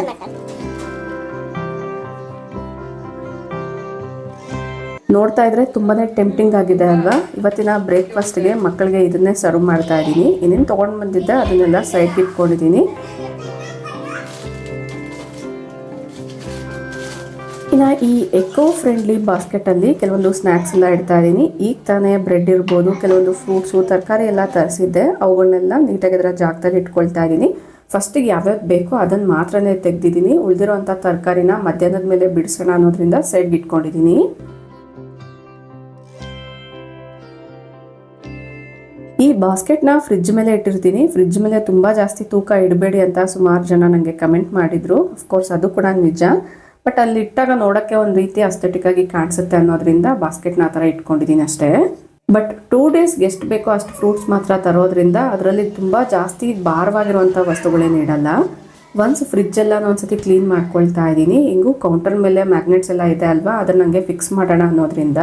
ನೋಡ್ತಾ ಇದ್ರೆ ತುಂಬಾನೇ ಟೆಂಪ್ಟಿಂಗ್ ಆಗಿದೆ ಅಲ್ವಾ. ಇವತ್ತಿನ ಬ್ರೇಕ್ಫಾಸ್ಟ್ಗೆ ಮಕ್ಕಳಿಗೆ ಇದನ್ನೇ ಸರ್ವ್ ಮಾಡ್ತಾ ಇದ್ದೀನಿ. ಏನೇನು ತೊಗೊಂಡು ಬಂದಿದ್ದೆ ಅದನ್ನೆಲ್ಲ ಸೈಡ್ಗೆ ಇಟ್ಕೊಂಡಿದ್ದೀನಿ. ಇನ್ನು ಈ ಎಕೋ ಫ್ರೆಂಡ್ಲಿ ಬಾಸ್ಕೆಟಲ್ಲಿ ಕೆಲವೊಂದು ಸ್ನ್ಯಾಕ್ಸ್ ಎಲ್ಲ ಇಡ್ತಾ ಇದ್ದೀನಿ. ಈಗ ತಾನೇ ಬ್ರೆಡ್ ಇರ್ಬೋದು, ಕೆಲವೊಂದು ಫ್ರೂಟ್ಸು, ತರಕಾರಿ ಎಲ್ಲ ತರಿಸಿದ್ದೆ. ಅವುಗಳನ್ನೆಲ್ಲ ನೀಟಾಗಿ ಅದರ ಜಾಗದಲ್ಲಿ ಇಟ್ಕೊಳ್ತಾ ಇದ್ದೀನಿ. ಫಸ್ಟಿಗೆ ಯಾವ್ಯಾವ್ದು ಬೇಕೋ ಅದನ್ನು ಮಾತ್ರನೇ ತೆಗೆದಿದ್ದೀನಿ. ಉಳಿದಿರೋಂಥ ತರಕಾರಿನ ಮಧ್ಯಾಹ್ನದ ಮೇಲೆ ಬಿಡಿಸೋಣ ಅನ್ನೋದ್ರಿಂದ ಸೈಡ್ಗೆ ಇಟ್ಕೊಂಡಿದ್ದೀನಿ. ಈ ಬಾಸ್ಕೆಟ್ನ ಫ್ರಿಡ್ಜ್ ಮೇಲೆ ಇಟ್ಟಿರ್ತೀನಿ. ಫ್ರಿಡ್ಜ್ ಮೇಲೆ ತುಂಬ ಜಾಸ್ತಿ ತೂಕ ಇಡಬೇಡಿ ಅಂತ ಸುಮಾರು ಜನ ನನಗೆ ಕಮೆಂಟ್ ಮಾಡಿದರು. ಅಫ್ಕೋರ್ಸ್ ಅದು ಕೂಡ ನಿಜ. ಬಟ್ ಅಲ್ಲಿ ಇಟ್ಟಾಗ ನೋಡೋಕ್ಕೆ ಒಂದು ರೀತಿ ಅಸ್ಥೆಟಿಕ್ ಆಗಿ ಕಾಣಿಸುತ್ತೆ ಅನ್ನೋದ್ರಿಂದ ಬಾಸ್ಕೆಟ್ನ ಆ ಥರ ಇಟ್ಕೊಂಡಿದ್ದೀನಿ ಅಷ್ಟೇ. ಬಟ್ 2 ಡೇಸ್ಗೆ ಎಷ್ಟು ಬೇಕೋ ಅಷ್ಟು ಫ್ರೂಟ್ಸ್ ಮಾತ್ರ ತರೋದ್ರಿಂದ ಅದರಲ್ಲಿ ತುಂಬ ಜಾಸ್ತಿ ಭಾರವಾಗಿರುವಂಥ ವಸ್ತುಗಳೇನು ಇಡಲ್ಲ. ಒನ್ಸ್ ಫ್ರಿಡ್ಜೆಲ್ಲ ಒಂದ್ಸತಿ ಕ್ಲೀನ್ ಮಾಡ್ಕೊಳ್ತಾ ಇದ್ದೀನಿ. ಹಿಂಗೂ ಕೌಂಟರ್ ಮೇಲೆ ಮ್ಯಾಗ್ನೆಟ್ಸ್ ಎಲ್ಲ ಇದೆ ಅಲ್ವಾ, ಅದನ್ನ ನನಗೆ ಫಿಕ್ಸ್ ಮಾಡೋಣ ಅನ್ನೋದ್ರಿಂದ.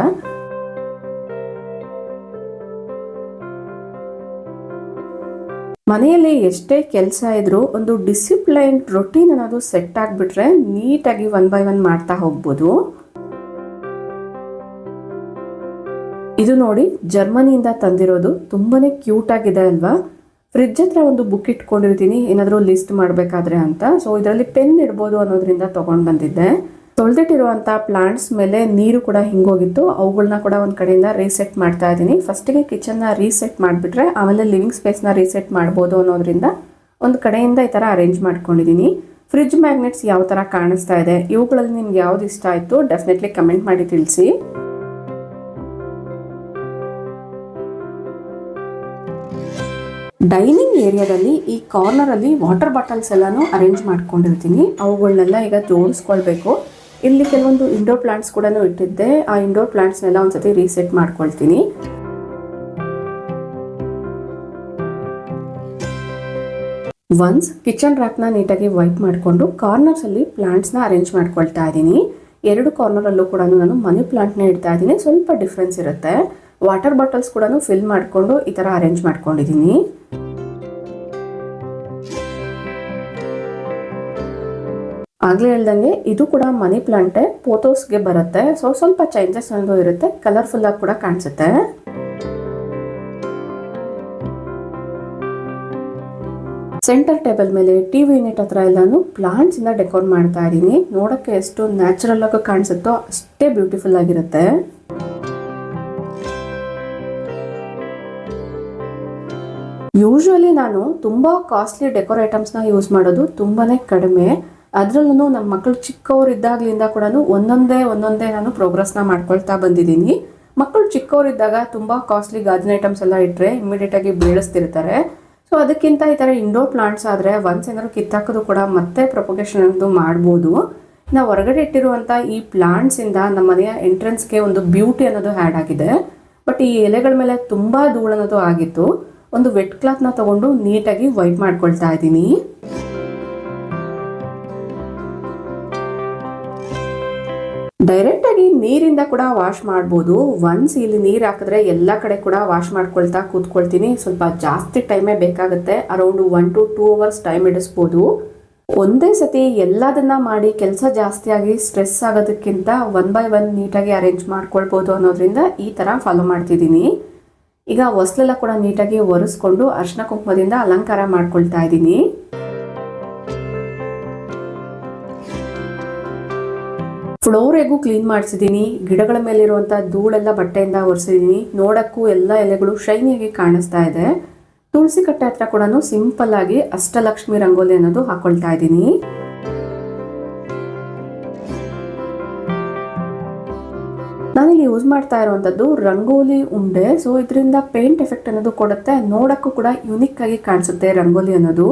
ಮನೆಯಲ್ಲಿ ಎಷ್ಟೇ ಕೆಲಸ ಇದ್ರೂ ಒಂದು ಡಿಸಿಪ್ಲೈನ್ ರೊಟೀನ್ ಅನ್ನೋದು ಸೆಟ್ ಆಗಿಬಿಟ್ರೆ ನೀಟಾಗಿ 1 by 1 ಮಾಡ್ತಾ ಹೋಗ್ಬೋದು. ಇದು ನೋಡಿ, ಜರ್ಮನಿಯಿಂದ ತಂದಿರೋದು. ತುಂಬಾನೇ ಕ್ಯೂಟ್ ಆಗಿದೆ ಅಲ್ವಾ. ಫ್ರಿಡ್ಜ್ ಹತ್ರ ಒಂದು ಬುಕ್ ಇಟ್ಕೊಂಡಿರ್ತೀನಿ ಏನಾದರೂ ಲಿಸ್ಟ್ ಮಾಡಬೇಕಾದ್ರೆ ಅಂತ. ಸೊ ಇದರಲ್ಲಿ ಪೆನ್ ಇಡ್ಬೋದು ಅನ್ನೋದ್ರಿಂದ ತೊಗೊಂಡು ಬಂದಿದ್ದೆ. ತೊಳೆದಿಟ್ಟಿರುವಂಥ ಪ್ಲಾಂಟ್ಸ್ ಮೇಲೆ ನೀರು ಕೂಡ ಹಿಂಗೋಗಿತ್ತು. ಅವುಗಳನ್ನ ಕೂಡ ಒಂದು ಕಡೆಯಿಂದ ರೀಸೆಟ್ ಮಾಡ್ತಾ ಇದ್ದೀನಿ. ಫಸ್ಟಿಗೆ ಕಿಚನ್ನ ರೀಸೆಟ್ ಮಾಡಿಬಿಟ್ರೆ ಆಮೇಲೆ ಲಿವಿಂಗ್ ಸ್ಪೇಸ್ನ ರೀಸೆಟ್ ಮಾಡ್ಬೋದು ಅನ್ನೋದ್ರಿಂದ ಒಂದು ಕಡೆಯಿಂದ ಈ ಥರ ಅರೇಂಜ್ ಮಾಡ್ಕೊಂಡಿದ್ದೀನಿ. ಫ್ರಿಡ್ಜ್ ಮ್ಯಾಗ್ನೆಟ್ಸ್ ಯಾವ ಥರ ಕಾಣಿಸ್ತಾ ಇದೆ, ಇವುಗಳಲ್ಲಿ ನಿಮ್ಗೆ ಯಾವ್ದು ಇಷ್ಟ ಆಯಿತು ಡೆಫಿನೆಟ್ಲಿ ಕಮೆಂಟ್ ಮಾಡಿ ತಿಳಿಸಿ. ಡೈನಿಂಗ್ ಏರಿಯಾದಲ್ಲಿ ಈ ಕಾರ್ನರಲ್ಲಿ ವಾಟರ್ ಬಾಟಲ್ಸ್ ಎಲ್ಲಾನು ಅರೇಂಜ್ ಮಾಡ್ಕೊಂಡಿರ್ತೀನಿ. ಅವುಗಳನ್ನೆಲ್ಲ ಈಗ ಜೋಡಿಸ್ಕೊಳ್ಬೇಕು. ಇಲ್ಲಿ ಕೆಲವೊಂದು ಇಂಡೋರ್ ಪ್ಲಾಂಟ್ಸ್ ಕೂಡ ಇಟ್ಟಿದ್ದೆ. ಆ ಇಂಡೋರ್ ಪ್ಲಾಂಟ್ಸ್ನೆಲ್ಲ ಒಂದ್ಸತಿ ರೀಸೆಟ್ ಮಾಡ್ಕೊಳ್ತೀನಿ. ಒನ್ಸ್ ಕಿಚನ್ ರ್ಯಾಕ್ನ ನೀಟಾಗಿ ವೈಪ್ ಮಾಡಿಕೊಂಡು ಕಾರ್ನರ್ಸಲ್ಲಿ ಪ್ಲಾಂಟ್ಸ್ನ ಅರೇಂಜ್ ಮಾಡ್ಕೊಳ್ತಾ ಇದ್ದೀನಿ. 2 ಕಾರ್ನರಲ್ಲೂ ಕೂಡ ನಾನು ಮನಿ ಪ್ಲಾಂಟ್ನ ಇಡ್ತಾ ಇದ್ದೀನಿ. ಸ್ವಲ್ಪ ಡಿಫ್ರೆನ್ಸ್ ಇರುತ್ತೆ. ವಾಟರ್ ಬಾಟಲ್ಸ್ ಕೂಡ ಫಿಲ್ ಮಾಡಿಕೊಂಡು ಈ ಥರ ಅರೇಂಜ್ ಮಾಡ್ಕೊಂಡಿದ್ದೀನಿ. ಆಗಲೇ ಹೇಳ್ದಂಗೆ ಇದು ಕೂಡ ಮನಿ ಪ್ಲಾಂಟೇ, ಪೋಥೋಸ್ಗೆ ಬರುತ್ತೆ. ಸೊ ಸ್ವಲ್ಪ ಚೇಂಜಸ್ ಅನ್ನೋದು ಇರುತ್ತೆ, ಕಲರ್ಫುಲ್ ಆಗಿ ಕೂಡ ಕಾಣಿಸುತ್ತೆ. ಸೆಂಟರ್ ಟೇಬಲ್ ಮೇಲೆ ಟಿವಿ ಯೂನಿಟ್ ಹತ್ರ ಎಲ್ಲಾನು ಪ್ಲಾಂಟ್ಸ್ ಇಂದ ಡೆಕೋರ್ ಮಾಡ್ತಾ ಇದ್ದೀನಿ. ನೋಡಕ್ಕೆ ಎಷ್ಟು ನ್ಯಾಚುರಲ್ ಆಗಿ ಕಾಣಿಸುತ್ತೋ ಅಷ್ಟೇ ಬ್ಯೂಟಿಫುಲ್ ಆಗಿರುತ್ತೆ. ಯೂಶುವಲಿ ನಾನು ತುಂಬಾ ಕಾಸ್ಟ್ಲಿ ಡೆಕೋರ್ ಐಟಮ್ಸ್ನ ಯೂಸ್ ಮಾಡೋದು ತುಂಬಾನೇ ಕಡಿಮೆ. ಅದರಲ್ಲೂ ನಮ್ಮ ಮಕ್ಕಳು ಚಿಕ್ಕವರಿದ್ದಾಗಲಿಂದ ಕೂಡ ಒಂದೊಂದೇ ನಾನು ಪ್ರೋಗ್ರೆಸ್ನ ಮಾಡ್ಕೊಳ್ತಾ ಬಂದಿದ್ದೀನಿ. ಮಕ್ಕಳು ಚಿಕ್ಕವರಿದ್ದಾಗ ತುಂಬ ಕಾಸ್ಟ್ಲಿ ಗಾಜಿನ ಐಟಮ್ಸ್ ಎಲ್ಲ ಇಟ್ಟರೆ ಇಮಿಡಿಯೇಟಾಗಿ ಬೀಳಿಸ್ತಿರ್ತಾರೆ. ಸೊ ಅದಕ್ಕಿಂತ ಈ ಥರ ಇಂಡೋರ್ ಪ್ಲಾಂಟ್ಸ್ ಆದರೆ ಒನ್ಸ್ ಏನಾದ್ರು ಕಿತ್ತಾಕೋದು ಕೂಡ ಮತ್ತೆ ಪ್ರೊಪಗೇಷನ್ ಅನ್ನೋದು ಮಾಡ್ಬೋದು. ನಾವು ಹೊರಗಡೆ ಇಟ್ಟಿರುವಂಥ ಈ ಪ್ಲಾಂಟ್ಸಿಂದ ನಮ್ಮ ಮನೆಯ ಎಂಟ್ರೆನ್ಸ್ಗೆ ಒಂದು ಬ್ಯೂಟಿ ಅನ್ನೋದು ಆ್ಯಡ್ ಆಗಿದೆ. ಬಟ್ ಈ ಎಲೆಗಳ ಮೇಲೆ ತುಂಬ ಧೂಳು ಅನ್ನೋದು ಆಗಿತ್ತು. ಒಂದು ವೆಟ್ ಕ್ಲಾತ್ನ ತೊಗೊಂಡು ನೀಟಾಗಿ ವೈಪ್ ಮಾಡ್ಕೊಳ್ತಾ ಇದ್ದೀನಿ. ಡೈರೆಕ್ಟಾಗಿ ನೀರಿಂದ ಕೂಡ ವಾಶ್ ಮಾಡ್ಬೋದು. ಒನ್ಸ್ ಇಲ್ಲಿ ನೀರು ಹಾಕಿದ್ರೆ ಎಲ್ಲ ಕಡೆ ಕೂಡ ವಾಶ್ ಮಾಡ್ಕೊಳ್ತಾ ಕೂತ್ಕೊಳ್ತೀನಿ. ಸ್ವಲ್ಪ ಜಾಸ್ತಿ ಟೈಮೇ ಬೇಕಾಗುತ್ತೆ. ಅರೌಂಡ್ 1 to 2 hours ಟೈಮ್ ಹಿಡಿಸ್ಬೋದು. ಒಂದೇ ಸತಿ ಎಲ್ಲದನ್ನ ಮಾಡಿ ಕೆಲಸ ಜಾಸ್ತಿಯಾಗಿ ಸ್ಟ್ರೆಸ್ ಆಗೋದಕ್ಕಿಂತ 1 by 1 ನೀಟಾಗಿ ಅರೇಂಜ್ ಮಾಡ್ಕೊಳ್ಬೋದು ಅನ್ನೋದ್ರಿಂದ ಈ ಥರ ಫಾಲೋ ಮಾಡ್ತಿದ್ದೀನಿ. ಈಗ ಹೊಸ್ಲೆಲ್ಲ ಕೂಡ ನೀಟಾಗಿ ಒರೆಸ್ಕೊಂಡು ಅರಿಶಿನ ಕುಂಕುಮದಿಂದ ಅಲಂಕಾರ ಮಾಡ್ಕೊಳ್ತಾ ಇದ್ದೀನಿ. ಫ್ಲೋರೆಗೂ ಕ್ಲೀನ್ ಮಾಡಿಸಿದ್ದೀನಿ. ಗಿಡಗಳ ಮೇಲಿರುವಂಥ ಧೂಳೆಲ್ಲ ಬಟ್ಟೆಯಿಂದ ಒರೆಸಿದ್ದೀನಿ. ನೋಡೋಕ್ಕೂ ಎಲ್ಲ ಎಲೆಗಳು ಶೈನಿಯಾಗಿ ಕಾಣಿಸ್ತಾ ಇದೆ. ತುಳಸಿ ಕಟ್ಟೆ ಹತ್ರ ಕೂಡ ಸಿಂಪಲ್ ಆಗಿ ಅಷ್ಟಲಕ್ಷ್ಮಿ ರಂಗೋಲಿ ಅನ್ನೋದು ಹಾಕೊಳ್ತಾ ಇದ್ದೀನಿ. ನಾನಿಲ್ಲಿ ಯೂಸ್ ಮಾಡ್ತಾ ಇರುವಂಥದ್ದು ರಂಗೋಲಿ ಉಂಡೆ. ಸೊ ಇದರಿಂದ ಪೇಂಟ್ ಎಫೆಕ್ಟ್ ಅನ್ನೋದು ಕೊಡುತ್ತೆ, ನೋಡಕ್ಕೂ ಕೂಡ ಯುನಿಕ್ ಆಗಿ ಕಾಣಿಸುತ್ತೆ ರಂಗೋಲಿ ಅನ್ನೋದು.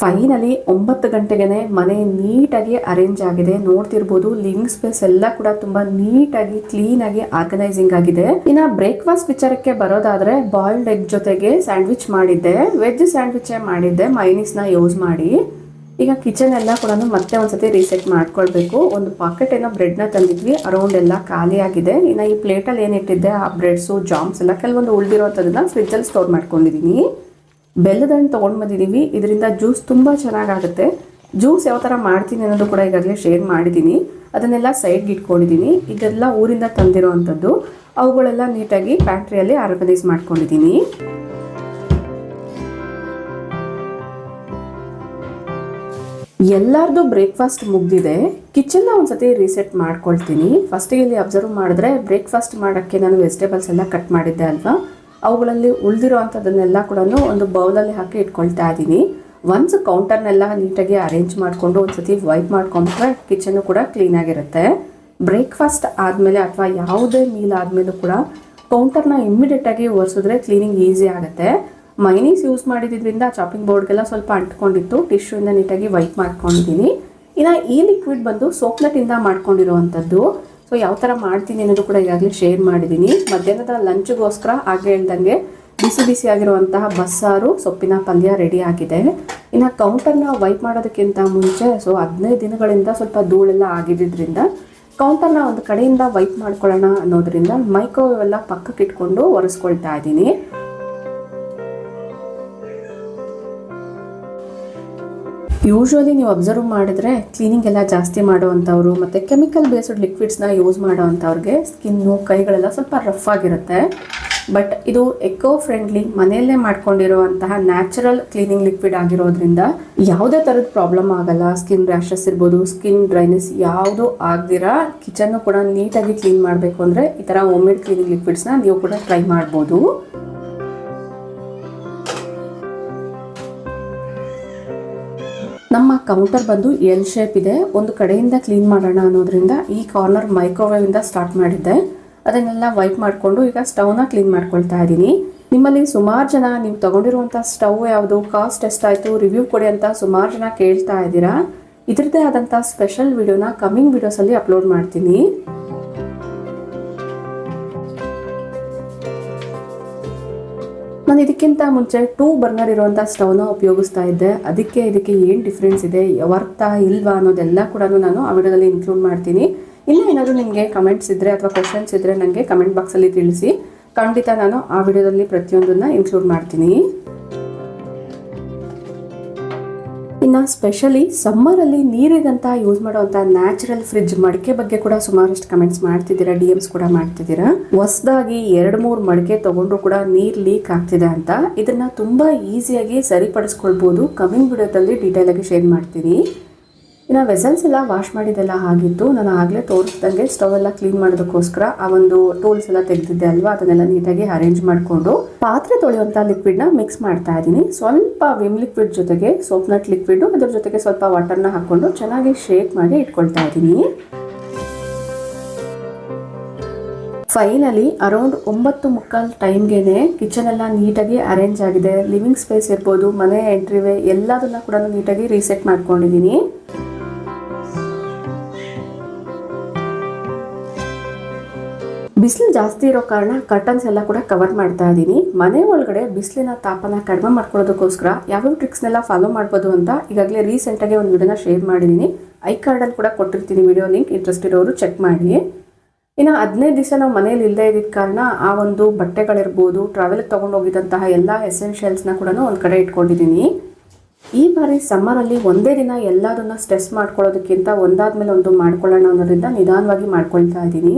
ಫೈನಲಿ 9 ಗಂಟೆಗೆ ಮನೆ ನೀಟಾಗಿ ಅರೇಂಜ್ ಆಗಿದೆ. ನೋಡ್ತಿರ್ಬೋದು ಲಿವಿಂಗ್ ಸ್ಪೇಸ್ ಎಲ್ಲ ಕೂಡ ತುಂಬಾ ನೀಟಾಗಿ ಕ್ಲೀನ್ ಆಗಿ ಆರ್ಗನೈಸಿಂಗ್ ಆಗಿದೆ. ಇನ್ನ ಬ್ರೇಕ್ಫಾಸ್ಟ್ ವಿಚಾರಕ್ಕೆ ಬರೋದಾದ್ರೆ ಬಾಯ್ಲ್ಡ್ ಎಗ್ ಜೊತೆಗೆ ಸ್ಯಾಂಡ್ವಿಚ್ ಮಾಡಿದ್ದೆ, ವೆಜ್ ಸ್ಯಾಂಡ್ವಿಚ್ ಮಾಡಿದ್ದೆ ಮೈನೀಸ್ ನ ಯೂಸ್ ಮಾಡಿ. ಈಗ ಕಿಚನ್ ಎಲ್ಲ ಕೂಡ ಮತ್ತೆ ಒಂದ್ಸತಿ ರೀಸೆಟ್ ಮಾಡ್ಕೊಳ್ಬೇಕು. ಒಂದು ಪಾಕೆಟ್ ಏನೋ ಬ್ರೆಡ್ ನ ತಂದಿದ್ವಿ, ಅರೌಂಡ್ ಎಲ್ಲ ಖಾಲಿ ಆಗಿದೆ. ಇನ್ನ ಈ ಪ್ಲೇಟ್ ಅಲ್ಲಿ ಏನಿಟ್ಟಿದ್ದೆ ಆ ಬ್ರೆಡ್ಸು ಜಾಮ್ಸ್ ಎಲ್ಲ ಕೆಲವೊಂದು ಉಳಿದಿರೋಂಥದನ್ನ ಫ್ರಿಜ್ ಅಲ್ಲಿ ಸ್ಟೋರ್ ಮಾಡ್ಕೊಂಡಿದೀನಿ. ಬೆಲ್ಲದ ಹಣ್ಣು ತೊಗೊಂಡು ಬಂದಿದ್ದೀವಿ, ಇದರಿಂದ ಜ್ಯೂಸ್ ತುಂಬ ಚೆನ್ನಾಗಾಗುತ್ತೆ. ಜ್ಯೂಸ್ ಯಾವ ಥರ ಮಾಡ್ತೀನಿ ಅನ್ನೋದು ಕೂಡ ಈಗಾಗಲೇ ಶೇರ್ ಮಾಡಿದ್ದೀನಿ. ಅದನ್ನೆಲ್ಲ ಸೈಡ್ಗೆ ಇಟ್ಕೊಂಡಿದ್ದೀನಿ. ಇದೆಲ್ಲ ಊರಿಂದ ತಂದಿರೋ ಅಂಥದ್ದು, ಅವುಗಳೆಲ್ಲ ನೀಟಾಗಿ ಪ್ಯಾಂಟ್ರಿಯಲ್ಲಿ ಆರ್ಗನೈಸ್ ಮಾಡ್ಕೊಂಡಿದ್ದೀನಿ. ಎಲ್ಲರದು ಬ್ರೇಕ್ಫಾಸ್ಟ್ ಮುಗ್ದಿದೆ. ಕಿಚನ್ನ ಒಂದ್ಸತಿ ರೀಸೆಟ್ ಮಾಡ್ಕೊಳ್ತೀನಿ. ಫಸ್ಟಿಗೆ ಇಲ್ಲಿ ಅಬ್ಸರ್ವ್ ಮಾಡಿದ್ರೆ ಬ್ರೇಕ್ಫಾಸ್ಟ್ ಮಾಡೋಕ್ಕೆ ನಾನು ವೆಜಿಟೇಬಲ್ಸ್ ಎಲ್ಲ ಕಟ್ ಮಾಡಿದ್ದೆ ಅಲ್ವಾ, ಅವುಗಳಲ್ಲಿ ಉಳಿದಿರೋ ಅಂಥದ್ದನ್ನೆಲ್ಲ ಕೂಡ ಒಂದು ಬೌಲಲ್ಲಿ ಹಾಕಿ ಇಟ್ಕೊಳ್ತಾ ಇದ್ದೀನಿ. ಒನ್ಸ್ ಕೌಂಟರ್ನೆಲ್ಲ ನೀಟಾಗಿ ಅರೇಂಜ್ ಮಾಡಿಕೊಂಡು ಒಂದ್ಸತಿ ವೈಪ್ ಮಾಡ್ಕೊಂಡ್ರೆ ಕಿಚನ್ನು ಕೂಡ ಕ್ಲೀನಾಗಿರುತ್ತೆ. ಬ್ರೇಕ್ಫಾಸ್ಟ್ ಆದಮೇಲೆ ಅಥವಾ ಯಾವುದೇ ಮೀಲ್ ಆದಮೇಲೂ ಕೂಡ ಕೌಂಟರ್ನ ಇಮ್ಮಿಡಿಯೇಟಾಗಿ ಒರೆಸಿದ್ರೆ ಕ್ಲೀನಿಂಗ್ ಈಸಿ ಆಗುತ್ತೆ. ಮೈನೀಸ್ ಯೂಸ್ ಮಾಡಿದ್ರಿಂದ ಚಾಪಿಂಗ್ ಬೋರ್ಡ್ಗೆಲ್ಲ ಸ್ವಲ್ಪ ಅಂಟ್ಕೊಂಡಿತ್ತು, ಟಿಶ್ಯೂಯಿಂದ ನೀಟಾಗಿ ವೈಪ್ ಮಾಡ್ಕೊಂಡಿದ್ದೀನಿ. ಇನ್ನು ಈ ಲಿಕ್ವಿಡ್ ಬಂದು ಸೋಪ್ನಟ್ಟಿಂದ ಮಾಡ್ಕೊಂಡಿರುವಂಥದ್ದು. ಸೊ ಯಾವ ಥರ ಮಾಡ್ತೀನಿ ಅನ್ನೋದು ಕೂಡ ಈಗಾಗಲೇ ಶೇರ್ ಮಾಡಿದ್ದೀನಿ. ಮಧ್ಯಾಹ್ನದ ಲಂಚ್ಗೋಸ್ಕರ ಹಾಗೆ ಹೇಳ್ದಂಗೆ ಬಿಸಿ ಬಿಸಿ ಆಗಿರುವಂತಹ ಬಸ್ಸಾರು ಸೊಪ್ಪಿನ ಪಲ್ಯ ರೆಡಿ ಆಗಿದೆ. ಇನ್ನು ಕೌಂಟರ್ನ ವೈಪ್ ಮಾಡೋದಕ್ಕಿಂತ ಮುಂಚೆ 15 ದಿನಗಳಿಂದ ಸ್ವಲ್ಪ ಧೂಳೆಲ್ಲ ಆಗಿದ್ದರಿಂದ ಕೌಂಟರ್ನ ಒಂದು ಕಡೆಯಿಂದ ವೈಪ್ ಮಾಡ್ಕೊಳ್ಳೋಣ ಅನ್ನೋದ್ರಿಂದ ಮೈಕ್ರೋವೇವ್ ಎಲ್ಲ ಪಕ್ಕಕ್ಕೆ ಇಟ್ಕೊಂಡು ಒರೆಸ್ಕೊಳ್ತಾ ಇದ್ದೀನಿ. ಯೂಶ್ವಲಿ ನೀವು ಅಬ್ಸರ್ವ್ ಮಾಡಿದ್ರೆ ಕ್ಲೀನಿಂಗ್ ಎಲ್ಲ ಜಾಸ್ತಿ ಮಾಡೋವಂಥವ್ರು ಮತ್ತು ಕೆಮಿಕಲ್ ಬೇಸ್ಡ್ ಲಿಕ್ವಿಡ್ಸ್ನ ಯೂಸ್ ಮಾಡೋವಂಥವ್ರಿಗೆ ಸ್ಕಿನ್ನು ಕೈಗಳೆಲ್ಲ ಸ್ವಲ್ಪ ರಫ್ ಆಗಿರುತ್ತೆ. ಬಟ್ ಇದು ಎಕೋ ಫ್ರೆಂಡ್ಲಿ ಮನೆಯಲ್ಲೇ ಮಾಡ್ಕೊಂಡಿರುವಂತಹ ನ್ಯಾಚುರಲ್ ಕ್ಲೀನಿಂಗ್ ಲಿಕ್ವಿಡ್ ಆಗಿರೋದ್ರಿಂದ ಯಾವುದೇ ಥರದ ಪ್ರಾಬ್ಲಮ್ ಆಗಲ್ಲ. ಸ್ಕಿನ್ ರ್ಯಾಷಸ್ ಇರ್ಬೋದು, ಸ್ಕಿನ್ ಡ್ರೈನೆಸ್ ಯಾವುದೂ ಆಗದಿರಾ ಕಿಚನ್ನು ಕೂಡ ನೀಟಾಗಿ ಕ್ಲೀನ್ ಮಾಡಬೇಕು ಅಂದರೆ ಈ ಥರ ಹೋಮ್ ಮೇಡ್ ಕ್ಲೀನಿಂಗ್ ಲಿಕ್ವಿಡ್ಸ್ನ ನೀವು ಕೂಡ ಟ್ರೈ ಮಾಡ್ಬೋದು. ನಮ್ಮ ಕೌಂಟರ್ ಬಂದು ಎಲ್ ಶೇಪ್ ಇದೆ. ಒಂದು ಕಡೆಯಿಂದ ಕ್ಲೀನ್ ಮಾಡೋಣ ಅನ್ನೋದ್ರಿಂದ ಈ ಕಾರ್ನರ್ ಮೈಕ್ರೋವೇವ್ ಇಂದ ಸ್ಟಾರ್ಟ್ ಮಾಡಿದ್ದೆ. ಅದನ್ನೆಲ್ಲ ವೈಪ್ ಮಾಡಿಕೊಂಡು ಈಗ ಸ್ಟವ್ನ ಕ್ಲೀನ್ ಮಾಡ್ಕೊಳ್ತಾ ಇದ್ದೀನಿ. ನಿಮ್ಮಲ್ಲಿ ಸುಮಾರು ಜನ ನೀವು ತಗೊಂಡಿರುವಂಥ ಸ್ಟವ್ ಯಾವುದು, ಕಾಸ್ಟ್ ಎಷ್ಟಾಯಿತು, ರಿವ್ಯೂ ಕೊಡಿ ಅಂತ ಸುಮಾರು ಜನ ಕೇಳ್ತಾ ಇದ್ದೀರಾ. ಇದರದ್ದೇ ಆದಂಥ ಸ್ಪೆಷಲ್ ವಿಡಿಯೋನ ಕಮಿಂಗ್ ವಿಡಿಯೋಸಲ್ಲಿ ಅಪ್ಲೋಡ್ ಮಾಡ್ತೀನಿ. ನಾನು ಇದಕ್ಕಿಂತ ಮುಂಚೆ 2 ಬರ್ನರ್ ಇರುವಂಥ ಸ್ಟವ್ನ ಉಪಯೋಗಿಸ್ತಾ ಇದ್ದೆ. ಅದಕ್ಕೆ ಇದಕ್ಕೆ ಏನು ಡಿಫ್ರೆನ್ಸ್ ಇದೆ, ವರ್ತಾ ಇಲ್ವಾ ಅನ್ನೋದೆಲ್ಲ ಕೂಡ ನಾನು ಆ ವಿಡಿಯೋದಲ್ಲಿ ಇನ್ಕ್ಲೂಡ್ ಮಾಡ್ತೀನಿ. ಇನ್ನೂ ಏನಾದರೂ ನಿಮಗೆ ಕಮೆಂಟ್ಸ್ ಇದ್ದರೆ ಅಥವಾ ಕ್ವಶನ್ಸ್ ಇದ್ದರೆ ನನಗೆ ಕಮೆಂಟ್ ಬಾಕ್ಸಲ್ಲಿ ತಿಳಿಸಿ. ಖಂಡಿತ ನಾನು ಆ ವಿಡಿಯೋದಲ್ಲಿ ಪ್ರತಿಯೊಂದನ್ನು ಇನ್ಕ್ಲೂಡ್ ಮಾಡ್ತೀನಿ. ಇನ್ನು ಸ್ಪೆಷಲಿ ಸಮ್ಮರಲ್ಲಿ ನೀರಿಗಂತ ಯೂಸ್ ಮಾಡುವಂಥ ನ್ಯಾಚುರಲ್ ಫ್ರಿಡ್ಜ್ ಮಡಿಕೆ ಬಗ್ಗೆ ಕೂಡ ಸುಮಾರಷ್ಟು ಕಮೆಂಟ್ಸ್ ಮಾಡ್ತಿದ್ದೀರಾ, DMs ಕೂಡ ಮಾಡ್ತಿದ್ದೀರಾ. ಹೊಸದಾಗಿ 2-3 ಮಡಿಕೆ ತೊಗೊಂಡ್ರು ಕೂಡ ನೀರು ಲೀಕ್ ಆಗ್ತಿದೆ ಅಂತ. ಇದನ್ನು ತುಂಬ ಈಸಿಯಾಗಿ ಸರಿಪಡಿಸ್ಕೊಳ್ಬೋದು. ಕಮಿಂಗ್ ವಿಡಿಯೋದಲ್ಲಿ ಡೀಟೇಲ್ ಆಗಿ ಶೇರ್ ಮಾಡ್ತೀನಿ. ಇನ್ನು ವೆಸಲ್ಸ್ ಎಲ್ಲ ವಾಶ್ ಮಾಡಿದೆಲ್ಲ ಆಗಿತ್ತು. ನಾನು ಆಗಲೇ ತೋರಿಸ್ದಂಗೆ ಸ್ಟವ್ ಎಲ್ಲ ಕ್ಲೀನ್ ಮಾಡೋದಕ್ಕೋಸ್ಕರ ಆ ಒಂದು ಟೂಲ್ಸ್ ಎಲ್ಲ ತೆಗೆದಿದ್ದೆ ಅಲ್ವಾ, ಅದನ್ನೆಲ್ಲ ನೀಟಾಗಿ ಅರೇಂಜ್ ಮಾಡಿಕೊಂಡು ಪಾತ್ರೆ ತೊಳೆಯುವಂಥ ಲಿಕ್ವಿಡ್ನ ಮಿಕ್ಸ್ ಮಾಡ್ತಾ ಇದ್ದೀನಿ. ಸ್ವಲ್ಪ ವಿಮ್ ಲಿಕ್ವಿಡ್ ಜೊತೆಗೆ ಸೋಪ್ನಟ್ ಲಿಕ್ವಿಡ್, ಅದ್ರ ಜೊತೆಗೆ ಸ್ವಲ್ಪ ವಾಟರ್ನ ಹಾಕ್ಕೊಂಡು ಚೆನ್ನಾಗಿ ಶೇಕ್ ಮಾಡಿ ಇಟ್ಕೊಳ್ತಾ ಇದ್ದೀನಿ. ಫೈನಲಿ ಅರೌಂಡ್ 9:15 ಟೈಮ್ಗೆ ಕಿಚನ್ ಎಲ್ಲ ನೀಟಾಗಿ ಅರೇಂಜ್ ಆಗಿದೆ. ಲಿವಿಂಗ್ ಸ್ಪೇಸ್ ಇರ್ಬೋದು, ಮನೆ ಎಂಟ್ರಿವೇ ಎಲ್ಲದನ್ನ ಕೂಡ ನೀಟಾಗಿ ರೀಸೆಟ್ ಮಾಡ್ಕೊಂಡಿದ್ದೀನಿ. ಬಿಸಿಲು ಜಾಸ್ತಿ ಇರೋ ಕಾರಣ ಕರ್ಟನ್ಸ್ ಎಲ್ಲ ಕೂಡ ಕವರ್ ಮಾಡ್ತಾ ಇದ್ದೀನಿ. ಮನೆ ಒಳಗಡೆ ಬಿಸಿಲಿನ ತಾಪನ ಕಡಿಮೆ ಮಾಡ್ಕೊಳ್ಳೋದಕ್ಕೋಸ್ಕರ ಯಾವ್ಯಾವ ಟ್ರಿಕ್ಸ್ನೆಲ್ಲ ಫಾಲೋ ಮಾಡ್ಬೋದು ಅಂತ ಈಗಾಗಲೇ ರೀಸೆಂಟಾಗಿ ಒಂದು ವಿಡಿಯೋನ ಶೇರ್ ಮಾಡಿದ್ದೀನಿ. ಐ ಕಾರ್ಡಲ್ಲಿ ಕೂಡ ಕೊಟ್ಟಿರ್ತೀನಿ ವಿಡಿಯೋ ಲಿಂಕ್, ಇಂಟ್ರೆಸ್ಟ್ ಇರೋರು ಚೆಕ್ ಮಾಡಿ. ಇನ್ನು 15 ದಿವಸ ನಾವು ಮನೇಲಿ ಇಲ್ಲದೆ ಇದ್ದಿದ್ದ ಕಾರಣ ಆ ಒಂದು ಬಟ್ಟೆಗಳಿರ್ಬೋದು, ಟ್ರಾವೆಲ್ಗೆ ತೊಗೊಂಡು ಹೋಗಿದ್ದಂತಹ ಎಲ್ಲ ಎಸೆನ್ಷಿಯಲ್ಸ್ನ ಕೂಡ ಒಂದು ಕಡೆ ಇಟ್ಕೊಂಡಿದ್ದೀನಿ. ಈ ಬಾರಿ ಸಮ್ಮರಲ್ಲಿ ಒಂದೇ ದಿನ ಎಲ್ಲದನ್ನ ಸ್ಟ್ರೆಸ್ ಮಾಡ್ಕೊಳ್ಳೋದಕ್ಕಿಂತ ಒಂದಾದ್ಮೇಲೆ ಒಂದು ಮಾಡ್ಕೊಳ್ಳೋಣ ಅನ್ನೋದ್ರಿಂದ ನಿಧಾನವಾಗಿ ಮಾಡ್ಕೊಳ್ತಾ ಇದ್ದೀನಿ.